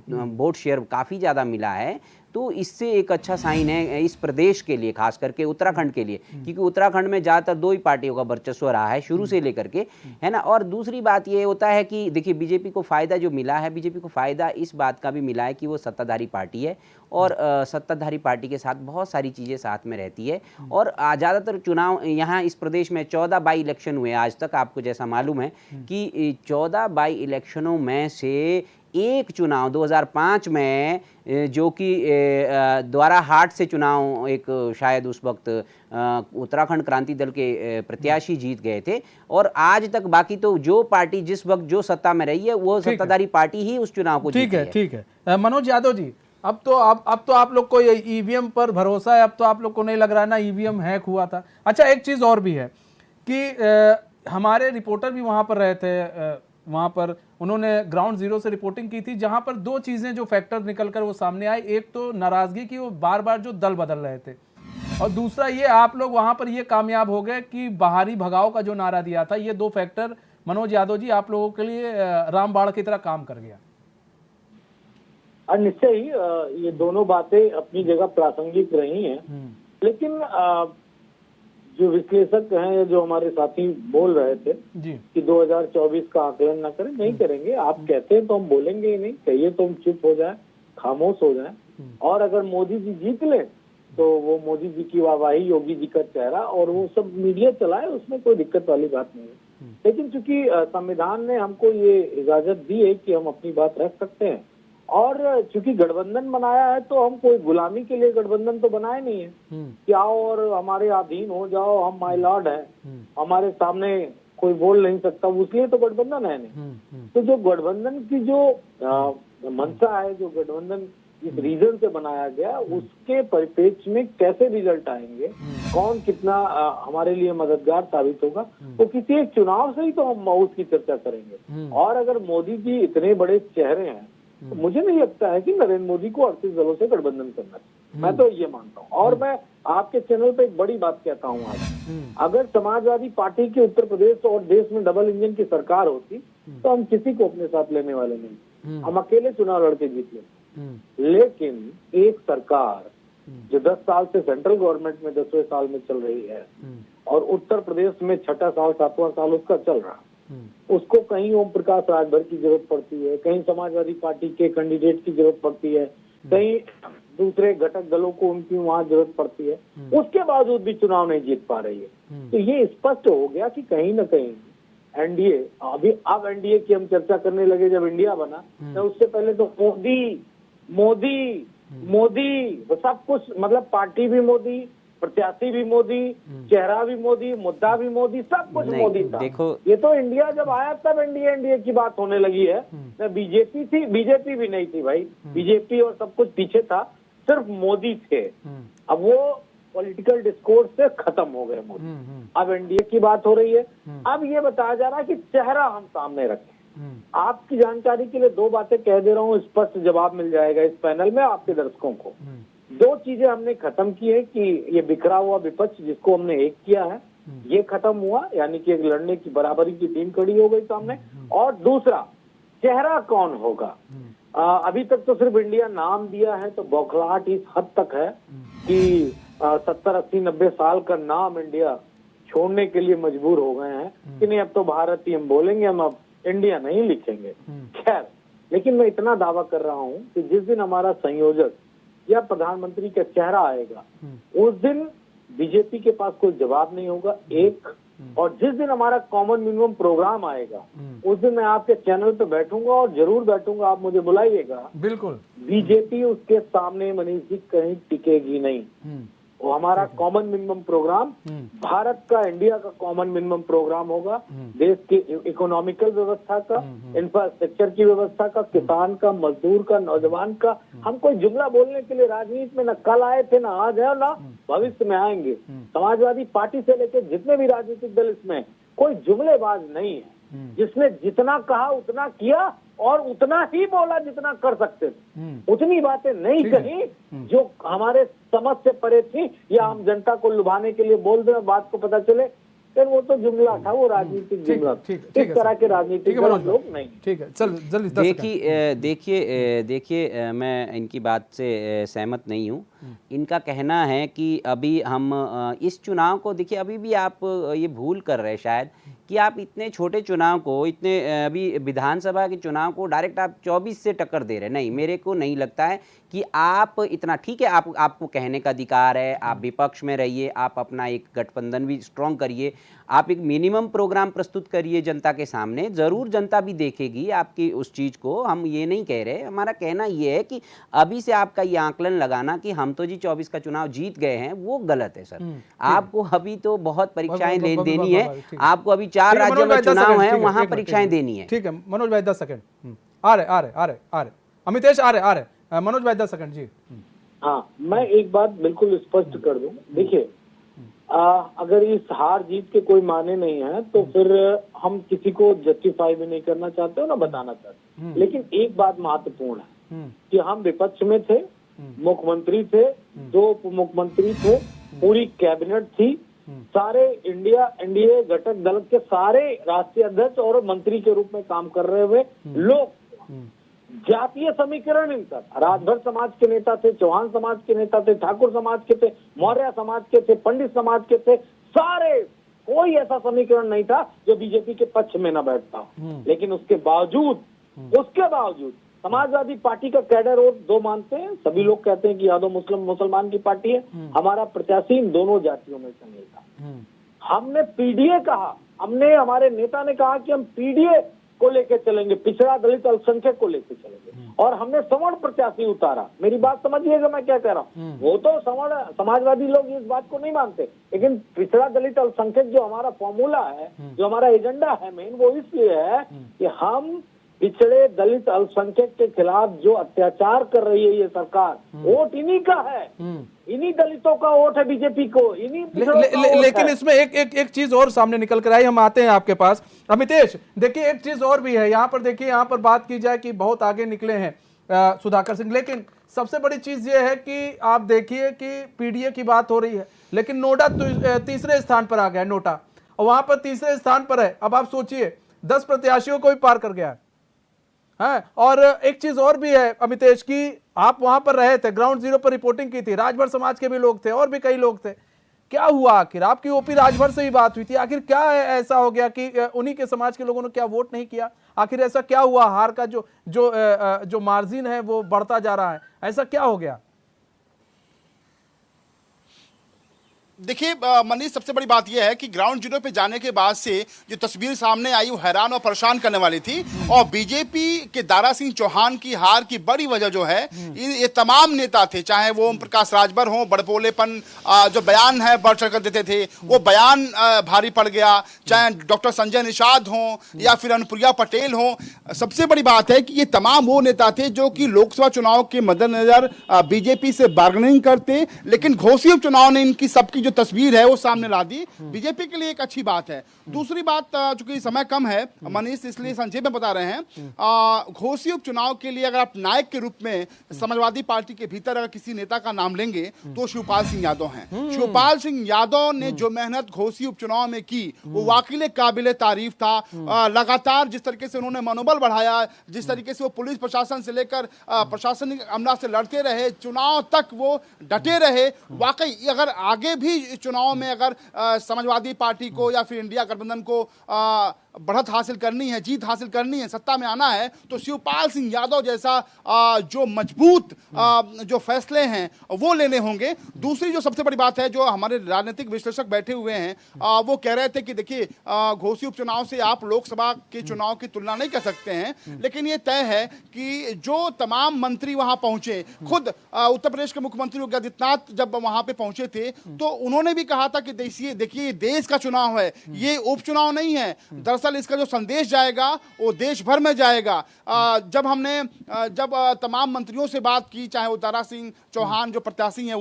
वोट शेयर काफ़ी ज़्यादा मिला है, तो इससे एक अच्छा साइन है इस प्रदेश के लिए, खास करके उत्तराखंड के लिए, क्योंकि उत्तराखंड में ज़्यादातर दो ही पार्टियों का वर्चस्व रहा है शुरू से लेकर के, है ना। और दूसरी बात ये होता है कि देखिए बीजेपी को फ़ायदा जो मिला है, बीजेपी को फ़ायदा इस बात का भी मिला है कि वो सत्ताधारी पार्टी है, और सत्ताधारी पार्टी के साथ बहुत सारी चीज़ें साथ में रहती है। और ज़्यादातर चुनाव यहाँ इस प्रदेश में 14 बाई इलेक्शन हुए आज तक, आपको जैसा मालूम है कि 14 बाई इलेक्शनों में से एक चुनाव 2005 में जो कि द्वारा हाट से चुनाव एक शायद उस वक्त उत्तराखंड क्रांति दल के प्रत्याशी जीत गए थे, और आज तक बाकी तो जो पार्टी जिस वक्त जो सत्ता में रही है वो सत्ताधारी पार्टी ही उस चुनाव को जीती है। ठीक है। मनोज यादव जी, अब तो आप लोग को ईवीएम पर भरोसा है, अब तो आप लोग को नहीं लग रहा है ना ईवीएम हैक हुआ था। अच्छा, एक चीज और भी है कि हमारे रिपोर्टर भी वहां पर रहे थे, वहां पर उन्होंने ग्राउंड जीरो से रिपोर्टिंग की थी, जहां पर दो चीजें जो फैक्टर निकलकर वो सामने आई, एक तो नाराजगी की वो बार बार जो दल बदल रहे थे, और दूसरा ये आप लोग वहां पर ये कामयाब हो गए कि बाहरी भगाव का जो नारा दिया था, ये दो फैक्टर मनोज यादव जी आप लोगों के लिए रामबाण की तरह काम कर गया। निश्चय ही ये दोनों बातें अपनी जगह प्रासंगिक रही हैं, लेकिन जो विश्लेषक हैं या जो हमारे साथी बोल रहे थे जी कि 2024 का आकलन ना करें, नहीं करेंगे। आप कहते हैं तो हम बोलेंगे ही नहीं, कहिए तो हम चुप हो जाए, खामोश हो जाए। और अगर मोदी जी जीत ले तो वो मोदी जी की वाहवाही, योगी जी का चेहरा, और वो सब मीडिया चलाए, उसमें कोई दिक्कत वाली बात नहीं है। लेकिन चूंकि संविधान ने हमको ये इजाजत दी है कि हम अपनी बात रख सकते हैं, और चूंकि गठबंधन बनाया है तो हम कोई गुलामी के लिए गठबंधन तो बनाए नहीं है कि आओ और हमारे अधीन हो जाओ, हम माय लॉर्ड हैं, हमारे सामने कोई बोल नहीं सकता, उसलिए तो गठबंधन है नहीं। तो जो गठबंधन की जो मंशा है, जो गठबंधन इस रीजन से बनाया गया, उसके परिप्रेक्ष्य में कैसे रिजल्ट आएंगे, कौन कितना हमारे लिए मददगार साबित होगा, तो किसी एक चुनाव से ही तो हम उसकी चर्चा करेंगे। और अगर मोदी जी इतने बड़े चेहरे हैं तो मुझे नहीं लगता है कि नरेंद्र मोदी को 38 दलों से गठबंधन करना चाहिए, मैं तो ये मानता हूँ। और मैं आपके चैनल पे एक बड़ी बात कहता हूँ आज, अगर समाजवादी पार्टी की उत्तर प्रदेश और देश में डबल इंजन की सरकार होती तो हम किसी को अपने साथ लेने वाले नहीं, हम अकेले चुनाव लड़के जीत लेते। लेकिन एक सरकार जो 10 साल से सेंट्रल गवर्नमेंट में 10वें साल में चल रही है, और उत्तर प्रदेश में 6ठा साल 7वां साल उसका चल रहा, उसको कहीं ओम प्रकाश राजभर की जरूरत पड़ती है, कहीं समाजवादी पार्टी के कैंडिडेट की जरूरत पड़ती है, कहीं दूसरे घटक दलों को उनकी वहां जरूरत पड़ती है, उसके बावजूद भी चुनाव नहीं जीत पा रही है। तो ये स्पष्ट हो गया कि कहीं ना कहीं एनडीए, अभी अब एनडीए की हम चर्चा करने लगे जब इंडिया बना, तो उससे पहले तो मोदी मोदी मोदी सब कुछ, मतलब पार्टी भी मोदी, प्रत्याशी भी मोदी, चेहरा भी मोदी, मुद्दा भी मोदी, सब कुछ मोदी था। देखो, ये तो इंडिया जब आया तब एनडीए की बात होने लगी है। बीजेपी थी, बीजेपी भी नहीं थी भाई, बीजेपी और सब कुछ पीछे था, सिर्फ मोदी थे। अब वो पॉलिटिकल डिस्कोर्स से खत्म हो गए मोदी, अब एनडीए की बात हो रही है। अब ये बताया जा रहा है कि चेहरा हम सामने रखें। आपकी जानकारी के लिए दो बातें कह दे रहा हूँ, स्पष्ट जवाब मिल जाएगा इस पैनल में आपके दर्शकों को। दो चीजें हमने खत्म की है कि ये बिखरा हुआ विपक्ष जिसको हमने एक किया है, ये खत्म हुआ, यानी कि एक लड़ने की बराबरी की टीम खड़ी हो गई सामने। और दूसरा, चेहरा कौन होगा। अभी तक तो सिर्फ इंडिया नाम दिया है, तो बौखलाहट इस हद तक है कि 70, 80, 90 साल का नाम इंडिया छोड़ने के लिए मजबूर हो गए हैं कि नहीं अब तो भारत ही हम बोलेंगे, हम अब इंडिया नहीं लिखेंगे। खैर, लेकिन मैं इतना दावा कर रहा हूँ कि जिस दिन हमारा संयोजक या प्रधानमंत्री का चेहरा आएगा, उस दिन बीजेपी के पास कोई जवाब नहीं होगा, एक। और जिस दिन हमारा कॉमन मिनिमम प्रोग्राम आएगा, उस दिन मैं आपके चैनल पे बैठूंगा, और जरूर बैठूंगा, आप मुझे बुलाइएगा। बिल्कुल। बीजेपी उसके सामने मनीष जी कहीं टिकेगी नहीं। वो हमारा कॉमन मिनिमम प्रोग्राम भारत का, इंडिया का कॉमन मिनिमम प्रोग्राम होगा। देश की इकोनॉमिकल व्यवस्था का, इंफ्रास्ट्रक्चर की व्यवस्था का, किसान का, मजदूर का, नौजवान का। हम कोई जुमला बोलने के लिए राजनीति में न कल आए थे, ना आज है, ना भविष्य में आएंगे। समाजवादी पार्टी से लेकर जितने भी राजनीतिक दल इसमें कोई जुमलेबाज नहीं है। जिसने जितना कहा उतना किया और उतना ही बोला जितना कर सकते थे। उतनी बातें नहीं कही जो हमारे समझ से परे थी या हम जनता को लुभाने के लिए बोल दें, बात को पता चले, फिर वो तो जुमला था, वो राजनीतिक जुमला। इस तरह के राजनीतिक लोग नहीं। ठीक है, चल जल्दी। देखिए मैं इनकी बात से सहमत नहीं हूँ। इनका कहना है कि अभी हम इस चुनाव को देखिए, अभी भी आप ये भूल कर रहे हैं शायद कि आप इतने छोटे चुनाव को, इतने अभी विधानसभा के चुनाव को डायरेक्ट आप 24 से टक्कर दे रहे हैं। नहीं, मेरे को नहीं लगता है कि आप इतना, ठीक है आपको कहने का अधिकार है, आप विपक्ष में रहिए, आप अपना एक गठबंधन भी स्ट्रॉन्ग करिए, आप एक मिनिमम प्रोग्राम प्रस्तुत करिए जनता के सामने, ज़रूर जनता भी देखेगी आपकी उस चीज़ को। हम ये नहीं कह रहे, हमारा कहना ये है कि अभी से आपका ये आंकलन लगाना कि हम तो जी 24 का चुनाव जीत गए हैं, वो गलत है सर। आपको अभी तो बहुत परीक्षाएं देनी है, आपको अभी 4 राज्यों में चुनाव है, वहां परीक्षाएं देनी है। ठीक है मनोज भाई 10 सेकंड आ रहे अमितेश आ रहे मनोज भाई 10 सेकंड जी। हाँ, मैं एक बात बिल्कुल स्पष्ट कर दूं। देखिए, अगर इस हार जीत के कोई माने नहीं है तो फिर हम किसी को जस्टिफाई भी नहीं करना चाहते हो ना बताना चाहते। लेकिन एक बात महत्वपूर्ण है कि हम विपक्ष में थे, मुख्यमंत्री थे, 2 उप मुख्यमंत्री थे, पूरी कैबिनेट थी, सारे एनडीए घटक दल के सारे राष्ट्रीय अध्यक्ष और मंत्री के रूप में काम कर रहे हुए लोग। जातीय समीकरण इनका, राजभर समाज के नेता थे, चौहान समाज के नेता थे, ठाकुर समाज के थे, मौर्य समाज के थे, पंडित समाज के थे, सारे, कोई ऐसा समीकरण नहीं था जो बीजेपी के पक्ष में न बैठता। लेकिन उसके बावजूद समाजवादी पार्टी का कैडर वोट 2 मानते हैं। सभी लोग कहते हैं कि यादव मुसलमान की पार्टी है। हमारा प्रत्याशी इन दोनों जातियों में शामिल था। हमने पीडीए कहा, हमारे नेता ने कहा कि हम पीडीए को लेकर चलेंगे, पिछड़ा दलित अल्पसंख्यक को लेकर चलेंगे, और हमने सवर्ण प्रत्याशी उतारा। मेरी बात समझिएगा मैं क्या कह रहा हूँ। वो तो समाजवादी लोग इस बात को नहीं मानते, लेकिन पिछड़ा दलित अल्पसंख्यक जो हमारा फॉर्मूला है, जो हमारा एजेंडा है मेन, वो इसलिए है कि हम पिछड़े दलित अल्पसंख्यक के खिलाफ जो अत्याचार कर रही है ये सरकार, वोट इन्हीं का है, इन्हीं दलितों का वोट है बीजेपी को, इन्हीं लेकिन इसमें एक चीज और सामने निकल कर आई, हम आते हैं आपके पास अमितेश। देखिए एक चीज और भी है यहाँ पर, देखिए यहाँ पर बात की जाए कि बहुत आगे निकले हैं सुधाकर सिंह, लेकिन सबसे बड़ी चीज ये है कि आप देखिए कि पीडीए की बात हो रही है, लेकिन नोटा तीसरे स्थान पर आ गया, नोटा, और वहां पर तीसरे स्थान पर है। अब आप सोचिए 10 प्रत्याशियों को भी पार कर गया है। और एक चीज और भी है अमितेश की, आप वहां पर रहे थे, ग्राउंड जीरो पर रिपोर्टिंग की थी, राजभर समाज के भी लोग थे और भी कई लोग थे। क्या हुआ आखिर? आपकी ओपी राजभर से ही बात हुई थी, आखिर क्या ऐसा हो गया कि उन्हीं के समाज के लोगों ने क्या वोट नहीं किया? आखिर ऐसा क्या हुआ? हार का जो मार्जिन है वो बढ़ता जा रहा है, ऐसा क्या हो गया? देखिए मनीष, सबसे बड़ी बात यह है कि ग्राउंड जीरो पे जाने के बाद से जो तस्वीर सामने आई वो हैरान और परेशान करने वाली थी। और बीजेपी के दारा सिंह चौहान की हार की बड़ी वजह जो है, ये तमाम नेता थे, चाहे वो ओम प्रकाश राजभर हो, बड़बोलेपन जो बयान है बढ़ चढ़ कर देते थे, वो बयान भारी पड़ गया, चाहे डॉक्टर संजय निषाद हो या फिर अनुप्रिया पटेल हो। सबसे बड़ी बात है कि ये तमाम वो नेता थे जो कि लोकसभा चुनाव के मद्देनजर बीजेपी से बार्गेनिंग करते, लेकिन घोसी उपचुनाव ने इनकी सबकी जो तस्वीर है वो सामने ला दी। बीजेपी के लिए एक अच्छी बात है। दूसरी बात, चूंकि समय कम है मनीष, इसलिए संक्षेप में बता रहे हैं, घोसी उपचुनाव के लिए अगर आप नायक के रूप में समाजवादी पार्टी के भीतर अगर किसी नेता का नाम लेंगे तो शिवपाल सिंह यादव हैं। शिवपाल सिंह यादव ने जो मेहनत घोसी उपचुनाव में की वो वाकई काबिले तारीफ था। लगातार जिस तरीके से उन्होंने मनोबल बढ़ाया, जिस तरीके से वो पुलिस प्रशासन से लेकर प्रशासनिक अमला से लड़ते रहे, चुनाव तक वो डटे रहे, वाकई अगर आगे भी चुनाव में अगर समाजवादी पार्टी को या फिर इंडिया गठबंधन को बढ़त हासिल करनी है, जीत हासिल करनी है, सत्ता में आना है, तो शिवपाल सिंह यादव जैसा जो मजबूत जो फैसले हैं वो लेने होंगे। दूसरी जो सबसे बड़ी बात है, जो हमारे राजनीतिक विश्लेषक बैठे हुए हैं वो कह रहे थे कि देखिए घोसी उपचुनाव से आप लोकसभा के चुनाव की तुलना नहीं कर सकते हैं, लेकिन ये तय है कि जो तमाम मंत्री वहां पहुंचे, खुद उत्तर प्रदेश के मुख्यमंत्री योगी आदित्यनाथ जब वहां पे पहुंचे थे तो उन्होंने भी कहा था कि देखिए देश का चुनाव है, ये उपचुनाव नहीं है। दरअसल इसका जो संदेश जाएगा वो देश भर में जाएगा। जब तमाम मंत्रियों से बात की, चाहे वो दारा सिंह चौहान जो प्रत्याशी हैं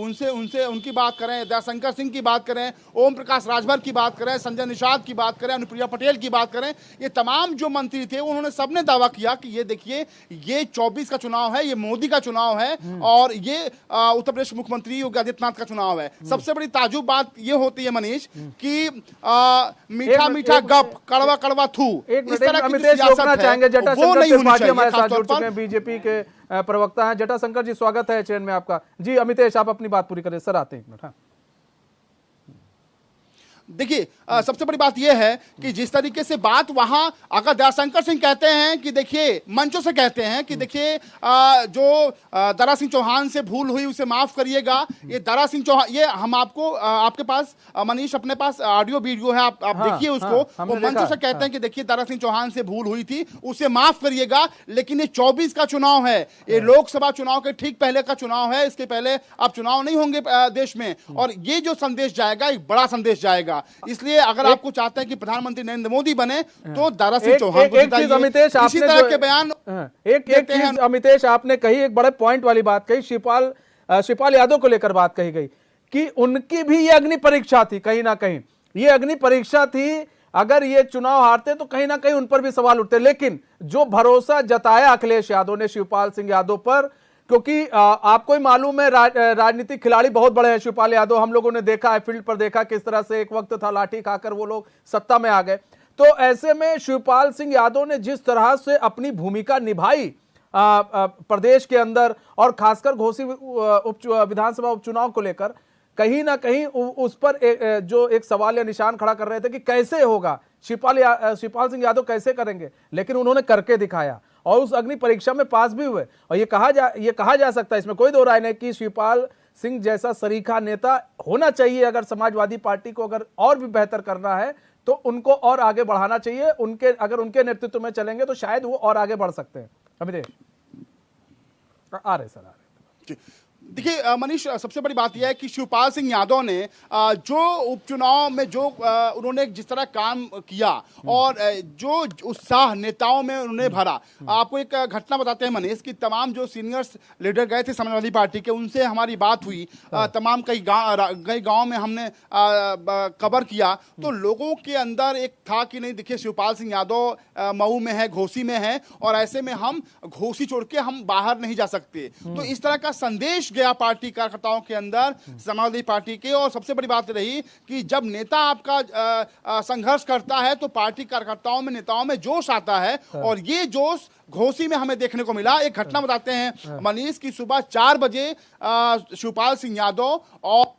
उनकी बात करें, दयाशंकर सिंह की बात करें, ओम प्रकाश राजभर की बात करें, संजय निषाद की बात करें, अनुप्रिया पटेल की बात करें, ये तमाम जो मंत्री थे उन्होंने सबने दावा किया कि ये देखिए ये 24 का चुनाव है, ये मोदी का चुनाव है और ये उत्तर प्रदेश मुख्यमंत्री योगी आदित्यनाथ का चुनाव है। सबसे बड़ी ताजुब बात ये होती है मनीष कि मीठा मीठा गप, कड़वा कड़वा थू, इस तरह की जो सियासत है वो नहीं होनी चाहिए। हमारे साथ जुड़ चुके हैं बीजेपी के प्रवक्ता हैं जटाशंकर जी, स्वागत है चैन में आपका। जी अमितेश, आप अपनी बात पूरी करें सर, आते हैं एक मिनट। हाँ देखिए सबसे बड़ी बात यह है कि जिस तरीके से बात वहां, अगर दयाशंकर सिंह कहते हैं कि देखिए मंचों से कहते हैं कि देखिए जो दारा सिंह चौहान से भूल हुई उसे माफ करिएगा, ये दारा सिंह चौहान, ये हम आपको आपके पास मनीष अपने पास ऑडियो वीडियो है, आप देखिए उसको। वो मंचों से कहते हैं कि देखिए दारा सिंह चौहान से भूल हुई थी, उसे माफ करिएगा, लेकिन ये 24 का चुनाव है, ये लोकसभा चुनाव के ठीक पहले का चुनाव है, इसके पहले अब चुनाव नहीं होंगे देश में। और ये जो संदेश जाएगा एक बड़ा संदेश जाएगा। इसलिए अगर आपको चाहते हैं कि प्रधानमंत्री नरेंद्र मोदी बने तो दारा सिंह चौहान को जिताइए। अमितेश, इसी तरह के बयान एक चीज अमितेश आपने कही, एक बड़े पॉइंट वाली बात कही, शिवपाल यादव को लेकर बात कही गई कि उनकी भी ये अग्नि परीक्षा थी, कहीं ना कहीं ये अग्नि परीक्षा थी। अगर ये चुनाव हारते तो कहीं ना कहीं उन पर भी सवाल उठते, लेकिन जो भरोसा जताया अखिलेश यादव ने शिवपाल सिंह यादव पर, क्योंकि आपको ही मालूम है राजनीतिक खिलाड़ी बहुत बड़े हैं शिवपाल यादव, हम लोगों ने देखा है, फील्ड पर देखा किस तरह से एक वक्त था लाठी खाकर वो लोग सत्ता में आ गए। तो ऐसे में शिवपाल सिंह यादव ने जिस तरह से अपनी भूमिका निभाई प्रदेश के अंदर और खासकर घोसी विधानसभा उपचुनाव को लेकर, कहीं ना कहीं उस पर जो एक सवाल या निशान खड़ा कर रहे थे कि कैसे होगा, शिवपाल सिंह यादव कैसे करेंगे, लेकिन उन्होंने करके दिखाया और उस अग्नि परीक्षा में पास भी हुए। और ये कहा जा सकता है, इसमें कोई दो राय नहीं, कि शिवपाल सिंह जैसा सरीखा नेता होना चाहिए। अगर समाजवादी पार्टी को अगर और भी बेहतर करना है तो उनको और आगे बढ़ाना चाहिए, अगर उनके नेतृत्व में चलेंगे तो शायद वो और आगे बढ़ सकते हैं। अमितेश आ रहे। देखिए मनीष, सबसे बड़ी बात यह है कि शिवपाल सिंह यादव ने जो उपचुनाव में जो उन्होंने जिस तरह काम किया और जो उत्साह नेताओं में उन्होंने भरा, आपको एक घटना बताते हैं मनीष कि तमाम जो सीनियर्स लीडर गए थे समाजवादी पार्टी के, उनसे हमारी बात हुई, तमाम कई गांव में हमने कवर किया, तो लोगों के अंदर एक था कि नहीं देखिए शिवपाल सिंह यादव मऊ में है, घोसी में है, और ऐसे में हम घोसी छोड़ के हम बाहर नहीं जा सकते। तो इस तरह का संदेश गया पार्टी कार्यकर्ताओं के अंदर, समाजवादी पार्टी के। और सबसे बड़ी बात रही कि जब नेता आपका संघर्ष करता है तो पार्टी कार्यकर्ताओं में, नेताओं में जोश आता है, और ये जोश घोसी में हमें देखने को मिला। एक घटना बताते हैं मनीष की, सुबह 4 बजे शिवपाल सिंह यादव और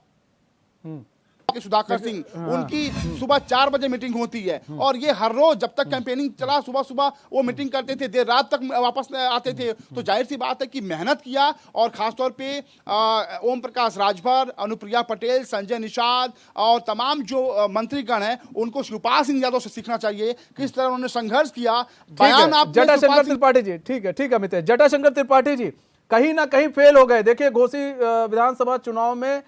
सुधाकर सिंह, उनकी सुबह 4 बजे मीटिंग होती है, और ये हर रोज जब तक कैंपेनिंग चला सुबह सुबह वो मीटिंग करते थे, देर रात तक वापस आते थे। तो जाहिर सी बात है कि मेहनत किया, और खासतौर पे ओम प्रकाश राजभर, अनुप्रिया पटेल, संजय निषाद और तमाम जो मंत्रीगण हैं उनको शिवपाल सिंह यादव से सीखना चाहिए, किस तरह उन्होंने संघर्ष किया। बयान आप जटाशंकर त्रिपाठी जी, ठीक है अमितेश, जटाशंकर त्रिपाठी जी कहीं ना कहीं फेल हो गए। देखिए घोसी विधानसभा चुनाव में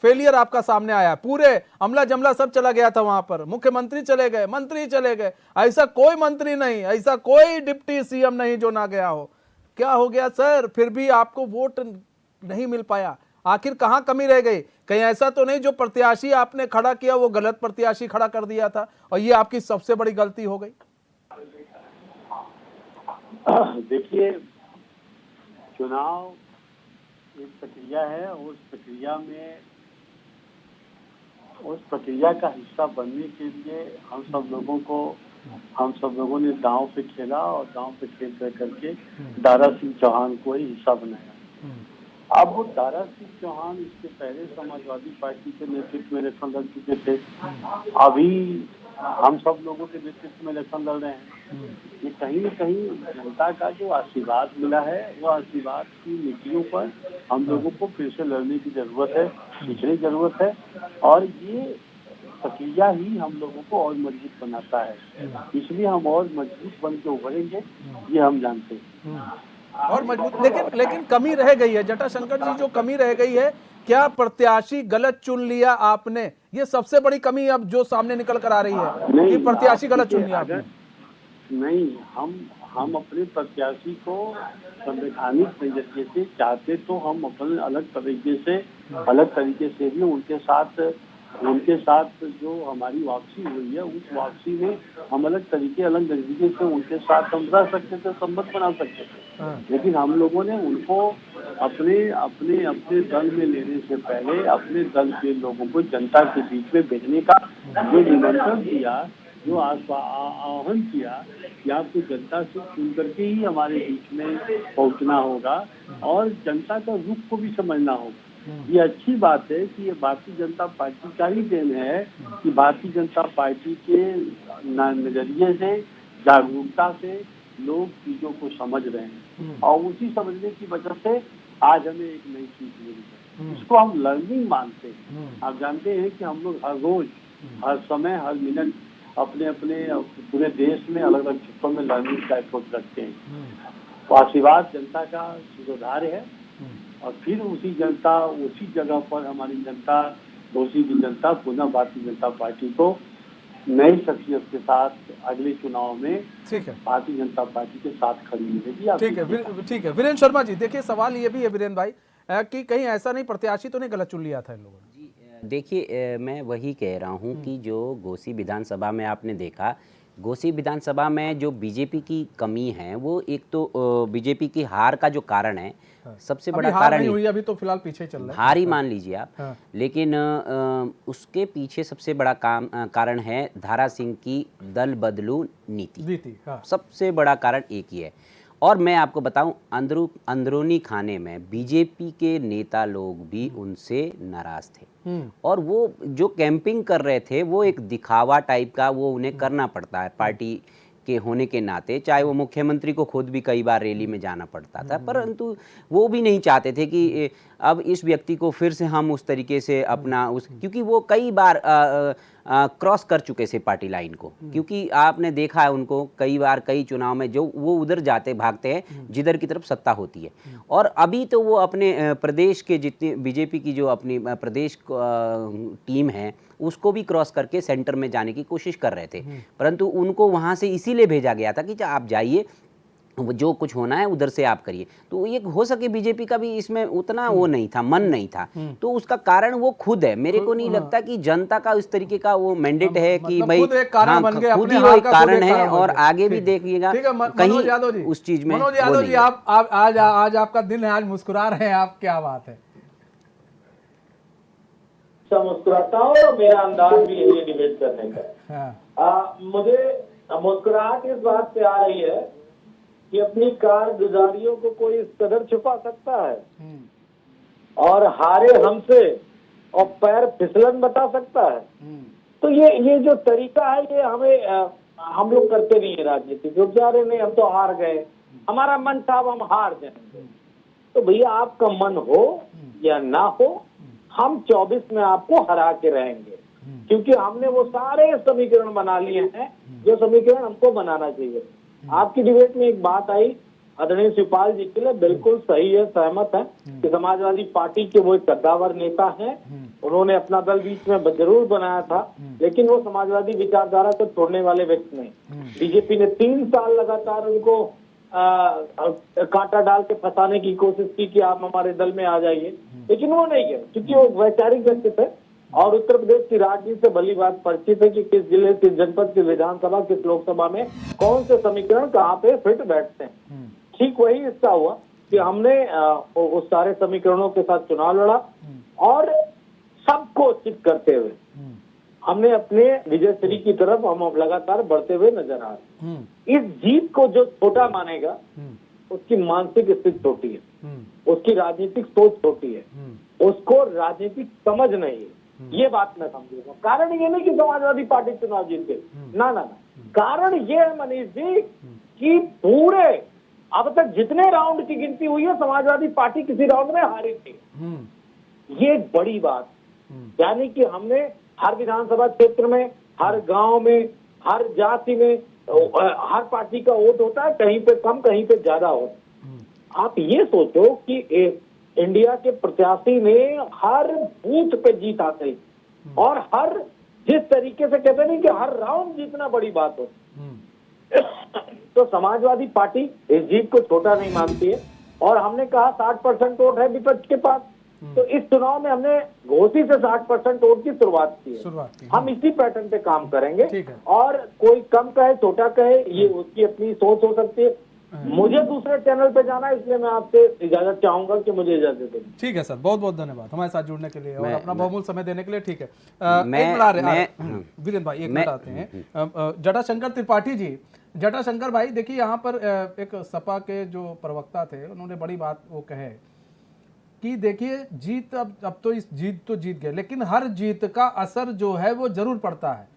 फेलियर आपका सामने आया, पूरे अमला जमला सब चला गया था वहां पर, मुख्यमंत्री चले गए, मंत्री चले गए, ऐसा कोई मंत्री नहीं, ऐसा कोई डिप्टी सीएम नहीं जो ना गया हो। क्या हो गया सर, फिर भी आपको वोट नहीं मिल पाया, आखिर कहां कमी रह गई? कहीं ऐसा तो नहीं जो प्रत्याशी आपने खड़ा किया वो गलत प्रत्याशी खड़ा कर दिया था और ये आपकी सबसे बड़ी गलती हो गई? देखिए, चुनाव एक प्रक्रिया है, उस प्रक्रिया का हिस्सा बनने के लिए हम सब लोगों ने दांव पे खेला, और दांव पे खेल करके दारा सिंह चौहान को ही हिस्सा बनाया। अब वो दारा सिंह चौहान इसके पहले समाजवादी पार्टी के नेतृत्व में इलेक्शन लड़ चुके थे, अभी हम सब लोगों के नेतृत्व में इलेक्शन लड़ रहे हैं। ये कहीं न कहीं जनता का जो आशीर्वाद मिला है, वो आशीर्वाद की नीतियों पर हम लोगों को फिर से लड़ने की जरूरत है, सीखने की जरूरत है, और ये प्रक्रिया ही हम लोगों को और मजबूत बनाता है। इसलिए हम और मजबूत बन के उभरेंगे, ये हम जानते हैं। और मजबूत, लेकिन कमी रह गई है जटाशंकर जी, जो कमी रह गई है, क्या प्रत्याशी गलत चुन लिया आपने? ये सबसे बड़ी कमी अब जो सामने निकल कर आ रही है कि प्रत्याशी गलत चुन लिया आपने। नहीं, हम अपने प्रत्याशी को संवैधानिक नजरिए से चाहते तो हम अपने अलग तरीके से भी उनके साथ जो हमारी वापसी हुई है, उस वापसी में हम अलग नजरिए से उनके साथ हम रह सकते थे, संबंध बना सकते थे। लेकिन हम लोगों ने उनको अपने दल में लेने से पहले अपने दल के लोगों को जनता के बीच में भेजने का जो निमंत्रण दिया, जो आह्वान किया कि आपको जनता से सुन करके ही हमारे बीच में पहुंचना होगा और जनता का रुख को भी समझना होगा। ये अच्छी बात है कि ये भारतीय जनता पार्टी का ही देन है कि भारतीय जनता पार्टी के नजरिए से, जागरूकता से लोग चीजों को समझ रहे हैं, और उसी समझने की वजह से आज हमें एक नई सीख मिली है। इसको हम लर्निंग मानते हैं। आप जानते हैं कि हम लोग हर रोज, हर समय, हर मिनट अपने पूरे देश में अलग अलग क्षेत्रों में लर्निंग का एफर्ट रखते हैं। तो आशीर्वाद जनता का सुधार है, और फिर उसी जगह पर हमारी जनता, दोषी की जनता पुनः भारतीय जनता पार्टी को नई शख्सियत के साथ अगले चुनाव में ठीक है भारतीय जनता पार्टी के साथ खड़ी मिलेगी। ठीक है वीरेंद्र शर्मा जी, देखिए सवाल ये भी है वीरेंद्र भाई कि कहीं ऐसा नहीं प्रत्याशी तो नहीं गलत चुन लिया था इन लोगों ने? देखिए, मैं वही कह रहा हूँ कि जो घोसी विधानसभा में आपने देखा, घोसी विधानसभा में जो बीजेपी की कमी है, वो एक तो बीजेपी की हार का जो कारण है, सबसे बड़ा कारण नहीं हुई, अभी तो फिलहाल पीछे चल रहा है, हार ही मान लीजिए आप। लेकिन उसके पीछे सबसे बड़ा कारण है धारा सिंह की दल बदलू नीति। सबसे बड़ा कारण एक ही है। और मैं आपको बताऊं, अंदरूनी खाने में बीजेपी के नेता लोग भी उनसे नाराज थे, और वो जो कैंपिंग कर रहे थे वो एक दिखावा टाइप का वो उन्हें करना पड़ता है पार्टी के होने के नाते, चाहे वो मुख्यमंत्री को खुद भी कई बार रैली में जाना पड़ता था, परंतु वो भी नहीं चाहते थे कि अब इस व्यक्ति को फिर से हम उस तरीके से अपना क्योंकि वो कई बार क्रॉस कर चुके थे पार्टी लाइन को, क्योंकि आपने देखा है उनको कई बार कई चुनाव में जो वो उधर भागते हैं जिधर की तरफ सत्ता होती है। और अभी तो वो अपने प्रदेश के जितने बीजेपी की जो अपनी प्रदेश टीम है उसको भी क्रॉस करके सेंटर में जाने की कोशिश कर रहे थे, परंतु उनको वहां से इसीलिए भेजा गया था कि आप जाइए, जो कुछ होना है उधर से आप करिए। तो ये हो सके बीजेपी का भी इसमें उतना वो नहीं था, मन नहीं था, तो उसका कारण वो खुद है। मेरे को नहीं लगता कि जनता का इस तरीके का वो मैंडेट है कि भाई खुद एक कारण बन गए, खुद ही वो एक कारण है, और आगे भी देखिएगा कहीं उस चीज में। मनोज यादव जी, आप आज आपका दिन है, आज मुस्कुरा रहे हैं आप, क्या बात है? मुस्कुराता हूँ और मेरा अंदाज भी यही डिबेट करने का। मुझे मुस्कुराहट इस बात से आ रही है कि अपनी कारगुजारियों को कोई इस कदर छुपा सकता है और हारे हमसे और पैर फिसलन बता सकता है। तो ये जो तरीका है, ये हम लोग करते नहीं है राजनीति। जो बेचारे नहीं, हम तो हार गए, हमारा मन था हम हार जाएंगे। तो भैया आपका मन हो या ना हो, हम 24 में आपको हरा के रहेंगे, क्योंकि हमने वो सारे समीकरण बना लिए हैं जो समीकरण हमको बनाना चाहिए। आपकी डिबेट में एक बात आई आदरणीय शिवपाल जी के लिए, बिल्कुल सही है, सहमत है कि समाजवादी पार्टी के वो एक कद्दावर नेता हैं, उन्होंने अपना दल बीच में जरूर बनाया था, लेकिन वो समाजवादी विचारधारा को छोड़ने वाले व्यक्ति नहीं। बीजेपी ने 3 साल लगातार उनको कांटा डाल के फंसाने की कोशिश की कि आप हमारे दल में आ जाइए, लेकिन वो नहीं गए, क्योंकि वो वैचारिक व्यक्ति थे और उत्तर प्रदेश की राजनीति से भली बात परिचित है कि किस जिले, किस जनपद, किस विधानसभा, किस लोकसभा में कौन से समीकरण कहाँ पे फिट बैठते हैं। ठीक वही हिस्सा हुआ कि हमने उस सारे समीकरणों के साथ चुनाव लड़ा और सबको चित करते हुए हमने अपने विजय श्री की तरफ हम लगातार बढ़ते हुए नजर आ रहे। इस जीत को जो छोटा मानेगा उसकी मानसिक स्थिति छोटी है, उसकी राजनीतिक सोच छोटी है, उसको राजनीतिक समझ नहीं है। ये बात मैं समझूंगा। कारण ये नहीं कि समाजवादी पार्टी चुनाव जीत गई, ना ना ना, कारण ये है मनीष जी कि पूरे अब तक जितने राउंड की गिनती हुई है समाजवादी पार्टी किसी राउंड में हारी थी। ये एक बड़ी बात, यानी कि हमने हर विधानसभा क्षेत्र में, हर गांव में, हर जाति में, हर पार्टी का वोट होता है, कहीं पे कम कहीं पे ज्यादा होता है। आप ये सोचो कि इंडिया के प्रत्याशी ने हर बूथ पे जीत हासिल और हर जिस तरीके से कहते नहीं कि हर राउंड जीतना बड़ी बात हो, तो समाजवादी पार्टी इस जीत को छोटा नहीं मानती है। और हमने कहा 60% वोट है विपक्ष के पास, तो इस चुनाव में हमने घोषी से 60% वोट की शुरुआत की है। हम इसी पैटर्न पे काम करेंगे और कोई कम कहे छोटा कहे ये उसकी अपनी सोच हो सकती है। मुझे दूसरे चैनल पे जाना है, इसलिए मैं आपसे इजाजत चाहूंगा कि मुझे इजाजत दें। ठीक है सर, बहुत बहुत धन्यवाद हमारे साथ जुड़ने के लिए और अपना बहुमूल्य समय देने के लिए। ठीक है, वीरेंद्र भाई एक मिनट आते हैं। जटाशंकर त्रिपाठी जी, जटाशंकर भाई देखिए यहाँ पर एक सपा के जो प्रवक्ता थे उन्होंने बड़ी बात वो कहे कि देखिए जीत अब तो इस जीत तो जीत गए, लेकिन हर जीत का असर जो है वो जरूर पड़ता है,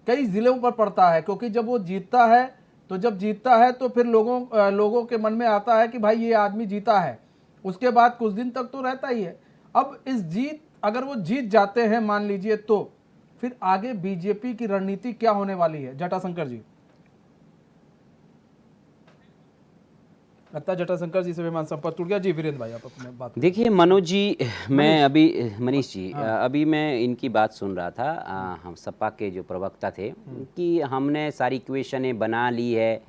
कई जिलों पर पड़ता है, क्योंकि जब वो जीतता है तो जब जीतता है तो फिर लोगों के मन में आता है कि भाई ये आदमी जीता है, उसके बाद कुछ दिन तक तो रहता ही है। अब इस जीत अगर वो जीत जाते हैं मान लीजिए, तो फिर आगे बीजेपी की रणनीति क्या होने वाली है जटाशंकर जी? लगता है जटाशंकर जी से विमान संपर्क टूट गया। जी वीरेंद्र भाई आप अपने बात। देखिए मनोज जी, मैं अभी मनीष जी अभी मैं इनकी बात सुन रहा था, हम सपा के जो प्रवक्ता थे कि हमने सारी इक्वेशनें बना ली है।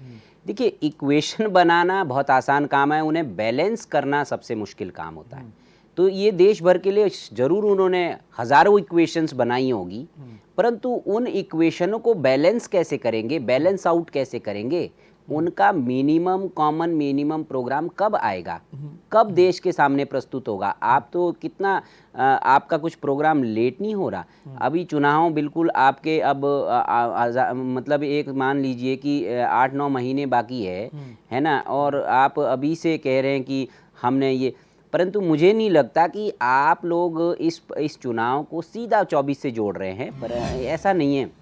देखिए इक्वेशन बनाना बहुत आसान काम है, उन्हें बैलेंस करना सबसे मुश्किल काम होता है। तो ये देश भर के लिए जरूर उन्होंने हजारों इक्वेशंस बनाई होगी, परंतु उन इक्वेशनों को बैलेंस कैसे करेंगे, बैलेंस आउट कैसे करेंगे, उनका मिनिमम कॉमन मिनिमम प्रोग्राम कब आएगा, कब देश के सामने प्रस्तुत होगा? आप तो कितना आपका कुछ प्रोग्राम लेट नहीं हो रहा, अभी चुनाव बिल्कुल आपके अब मतलब एक मान लीजिए कि 8-9 महीने बाकी है ना, और आप अभी से कह रहे हैं कि हमने ये, परंतु मुझे नहीं लगता कि आप लोग इस चुनाव को सीधा 24 से जोड़ रहे हैं, पर ऐसा नहीं है।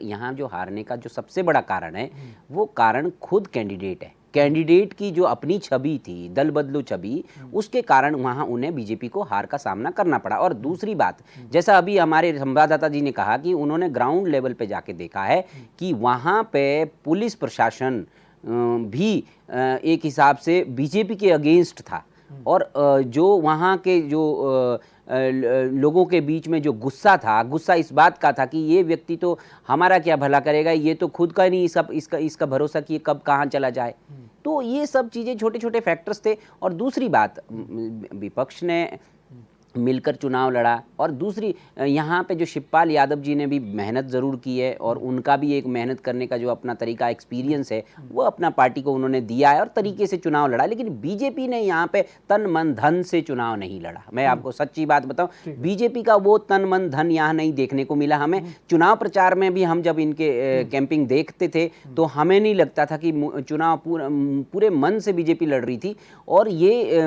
यहाँ जो हारने का जो सबसे बड़ा कारण है वो कारण खुद कैंडिडेट है। कैंडिडेट की जो अपनी छवि थी, दल बदलू छवि, उसके कारण वहाँ उन्हें बीजेपी को हार का सामना करना पड़ा। और दूसरी बात, जैसा अभी हमारे संवाददाता जी ने कहा कि उन्होंने ग्राउंड लेवल पे जाके देखा है कि वहाँ पे पुलिस प्रशासन भी एक हिसाब से बीजेपी के अगेंस्ट था, और जो वहाँ के जो लोगों के बीच में जो गुस्सा था, गुस्सा इस बात का था कि ये व्यक्ति तो हमारा क्या भला करेगा, ये तो खुद का नहीं सब इसका भरोसा कि कब कहाँ चला जाए। तो ये सब चीज़ें छोटे छोटे फैक्टर्स थे। और दूसरी बात, विपक्ष ने मिलकर चुनाव लड़ा, और दूसरी यहाँ पे जो शिवपाल यादव जी ने भी मेहनत ज़रूर की है, और उनका भी एक मेहनत करने का जो अपना तरीका एक्सपीरियंस है वो अपना पार्टी को उन्होंने दिया है और तरीके से चुनाव लड़ा। लेकिन बीजेपी ने यहाँ पे तन मन धन से चुनाव नहीं लड़ा। मैं आपको सच्ची बात बताऊं, बीजेपी का वो तन मन धन यहाँ नहीं देखने को मिला हमें। चुनाव प्रचार में भी हम जब इनके कैंपिंग देखते थे तो हमें नहीं लगता था कि चुनाव पूरे मन से बीजेपी लड़ रही थी। और ये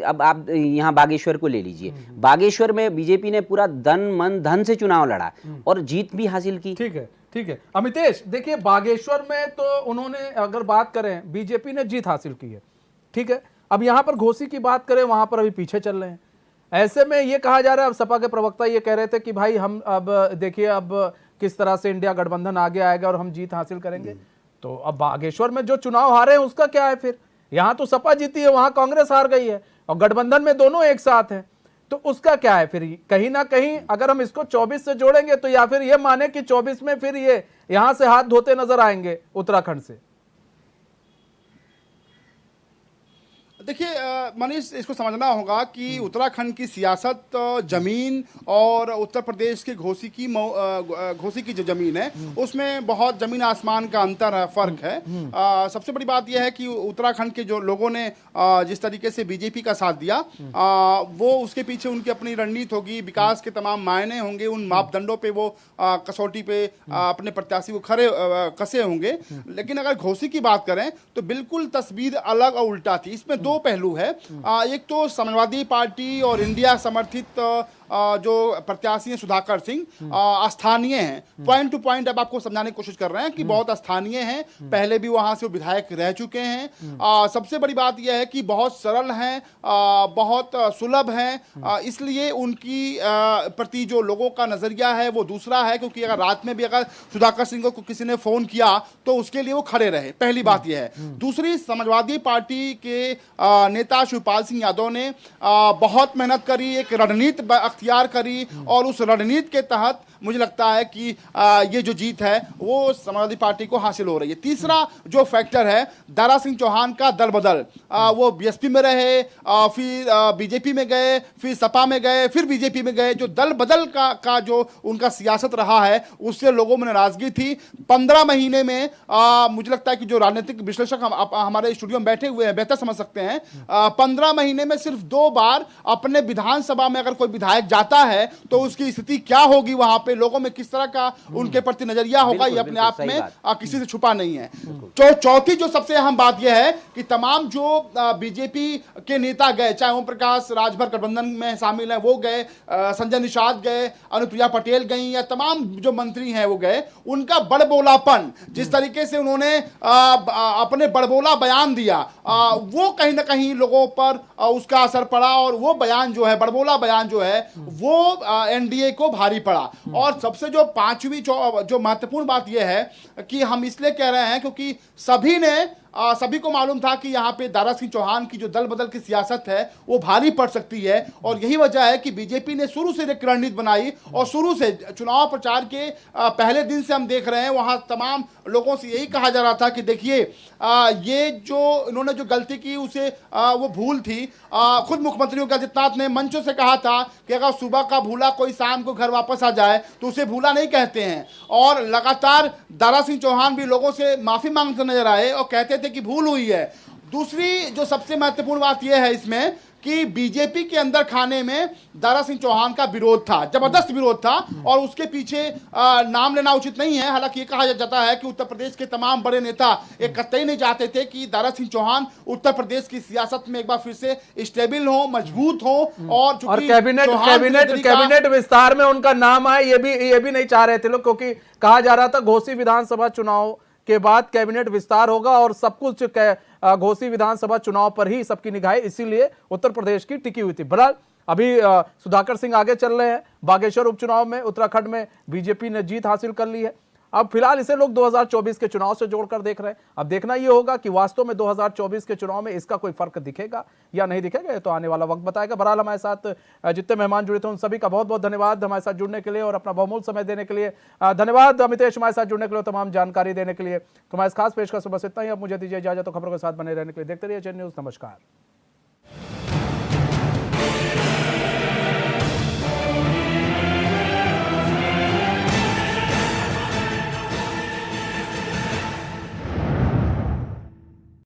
अब आप यहाँ बागेश्वर को ले लीजिए, बागेश्वर में बीजेपी ने पूरा तन मन धन से चुनाव लड़ा और जीत भी हासिल की। ठीक है, ठीक है अमितेश, देखिए बागेश्वर में तो उन्होंने अगर बात करें बीजेपी ने जीत हासिल की है, ठीक है। अब यहां पर घोसी की बात करें, वहां पर अभी पीछे चल रहे हैं। ऐसे में ये कहा जा रहा है, अब सपा के प्रवक्ता ये कह रहे थे कि भाई हम अब देखिए अब किस तरह से इंडिया गठबंधन आगे आएगा और हम जीत हासिल करेंगे। तो अब बागेश्वर में जो चुनाव हारे हैं उसका क्या है फिर? यहां तो सपा जीती है, वहां कांग्रेस हार गई है, और गठबंधन में दोनों एक साथ हैं, तो उसका क्या है फिर? कहीं ना कहीं अगर हम इसको 24 से जोड़ेंगे तो या फिर ये माने कि 24 में फिर ये यहां से हाथ धोते नजर आएंगे उत्तराखंड से। देखिए मनीष, इसको समझना होगा कि उत्तराखंड की सियासत, जमीन और उत्तर प्रदेश के घोसी की जो जमीन है उसमें बहुत जमीन आसमान का अंतर है, फर्क है। सबसे बड़ी बात यह है कि उत्तराखंड के जो लोगों ने जिस तरीके से बीजेपी का साथ दिया, वो उसके पीछे उनकी अपनी रणनीति होगी, विकास के तमाम मायने होंगे, उन मापदंडों पे वो कसौटी पे अपने प्रत्याशी को खरे कसे होंगे। लेकिन अगर घोसी की बात करें तो बिल्कुल तस्वीर अलग और उल्टा थी। इसमें दो पहलू है। एक तो समाजवादी पार्टी और इंडिया समर्थित जो प्रत्याशी हैं सुधाकर सिंह, स्थानीय हैं, पॉइंट टू पॉइंट अब आपको समझाने की कोशिश कर रहे हैं कि बहुत स्थानीय हैं, पहले भी वहां से वो विधायक रह चुके हैं। सबसे बड़ी बात यह है कि बहुत सरल हैं, बहुत सुलभ हैं, इसलिए उनकी प्रति जो लोगों का नजरिया है वो दूसरा है। क्योंकि अगर रात में भी अगर सुधाकर सिंह को किसी ने फोन किया तो उसके लिए वो खड़े रहे, पहली बात यह है। दूसरी, समाजवादी पार्टी के नेता शिवपाल सिंह यादव ने बहुत मेहनत करी, एक रणनीति अख्तियार करी और उस रणनीति के तहत मुझे लगता है कि ये जो जीत है वो समाजवादी पार्टी को हासिल हो रही है। तीसरा जो फैक्टर है, दारा सिंह चौहान का दल बदल, वो बीएसपी में रहे, फिर बीजेपी में गए, फिर सपा में गए, फिर बीजेपी में गए। जो दल बदल का जो उनका सियासत रहा है उससे लोगों में नाराजगी थी। 15 महीने में मुझे लगता है कि जो राजनीतिक विश्लेषक हमारे स्टूडियो में बैठे हुए हैं बेहतर समझ सकते हैं, 15 महीने में सिर्फ 2 बार अपने विधानसभा में अगर कोई विधायक जाता है तो उसकी स्थिति क्या होगी, वहां पे लोगों में किस तरह का उनके प्रति नजरिया होगा, ये अपने आप में किसी से छुपा नहीं है। चौथी जो सबसे अहम बात यह है कि तमाम जो बीजेपी के नेता गए, चाहे ओम प्रकाश राजभर गठबंधन में शामिल है वो गए, संजय निषाद गए, अनुप्रिया पटेल गई, या तमाम जो मंत्री हैं वो गए, उनका बड़बोलापन, जिस तरीके से उन्होंने अपने बड़बोला बयान दिया, वो कहीं ना कहीं लोगों पर उसका असर पड़ा और वो बयान जो है, बड़बोला बयान जो है, वो एनडीए को भारी पड़ा। और सबसे जो पांचवी जो महत्वपूर्ण बात यह है कि हम इसलिए कह रहे हैं क्योंकि सभी को मालूम था कि यहाँ पे दारा सिंह चौहान की जो दल बदल की सियासत है वो भारी पड़ सकती है। और यही वजह है कि बीजेपी ने शुरू से एक रणनीति बनाई और शुरू से चुनाव प्रचार के पहले दिन से हम देख रहे हैं वहाँ तमाम लोगों से यही कहा जा रहा था कि देखिए ये जो इन्होंने जो गलती की उसे वो भूल थी। खुद मुख्यमंत्री योगी आदित्यनाथ ने मंचों से कहा था कि अगर सुबह का भूला कोई शाम को घर वापस आ जाए तो उसे भूला नहीं कहते हैं। और लगातार दारा सिंह चौहान भी लोगों से माफी मांगते नजर आए और कहते थे कि भूल हुई है। दूसरी जो सबसे महत्वपूर्ण बात यह है इसमें कि बीजेपी के अंदर खाने में दारा सिंह चौहान का विरोध था, जबरदस्त विरोध था, और उसके पीछे नाम लेना उचित नहीं है। हालांकि ये कहा जाता है कि उत्तर प्रदेश के तमाम बड़े नेता एक कतई नहीं चाहते थे कि दारा सिंह चौहान उत्तर प्रदेश की सियासत में एक बार फिर से स्टेबल हो, मजबूत हो, और कैबिनेट विस्तार में उनका नाम आए ये भी नहीं चाह रहे थे लोग, क्योंकि कहा जा रहा था घोसी विधानसभा चुनाव के बाद कैबिनेट विस्तार होगा और सब कुछ घोसी विधानसभा चुनाव पर ही सबकी निगाहें इसीलिए उत्तर प्रदेश की टिकी हुई थी। बहरहाल अभी सुधाकर सिंह आगे चल रहे हैं बागेश्वर उपचुनाव में, उत्तराखंड में बीजेपी ने जीत हासिल कर ली है। अब फिलहाल इसे लोग 2024 के चुनाव से जोड़कर देख रहे हैं। अब देखना यह होगा कि वास्तव में 2024 के चुनाव में इसका कोई फर्क दिखेगा या नहीं दिखेगा, ये तो आने वाला वक्त बताएगा। बहरहाल हमारे साथ जितने मेहमान जुड़े थे उन सभी का बहुत बहुत धन्यवाद हमारे साथ जुड़ने के लिए और अपना बहुमूल्य समय देने के लिए। धन्यवाद अमितेश हमारे साथ जुड़ने के लिए, तमाम जानकारी देने के लिए। तुम्हारे खास पेशकश बस इतना ही। अब मुझे दीजिए इजाजत, तो खबरों के साथ बने रहने के लिए देखते रहिए चैनल न्यूज़। नमस्कार।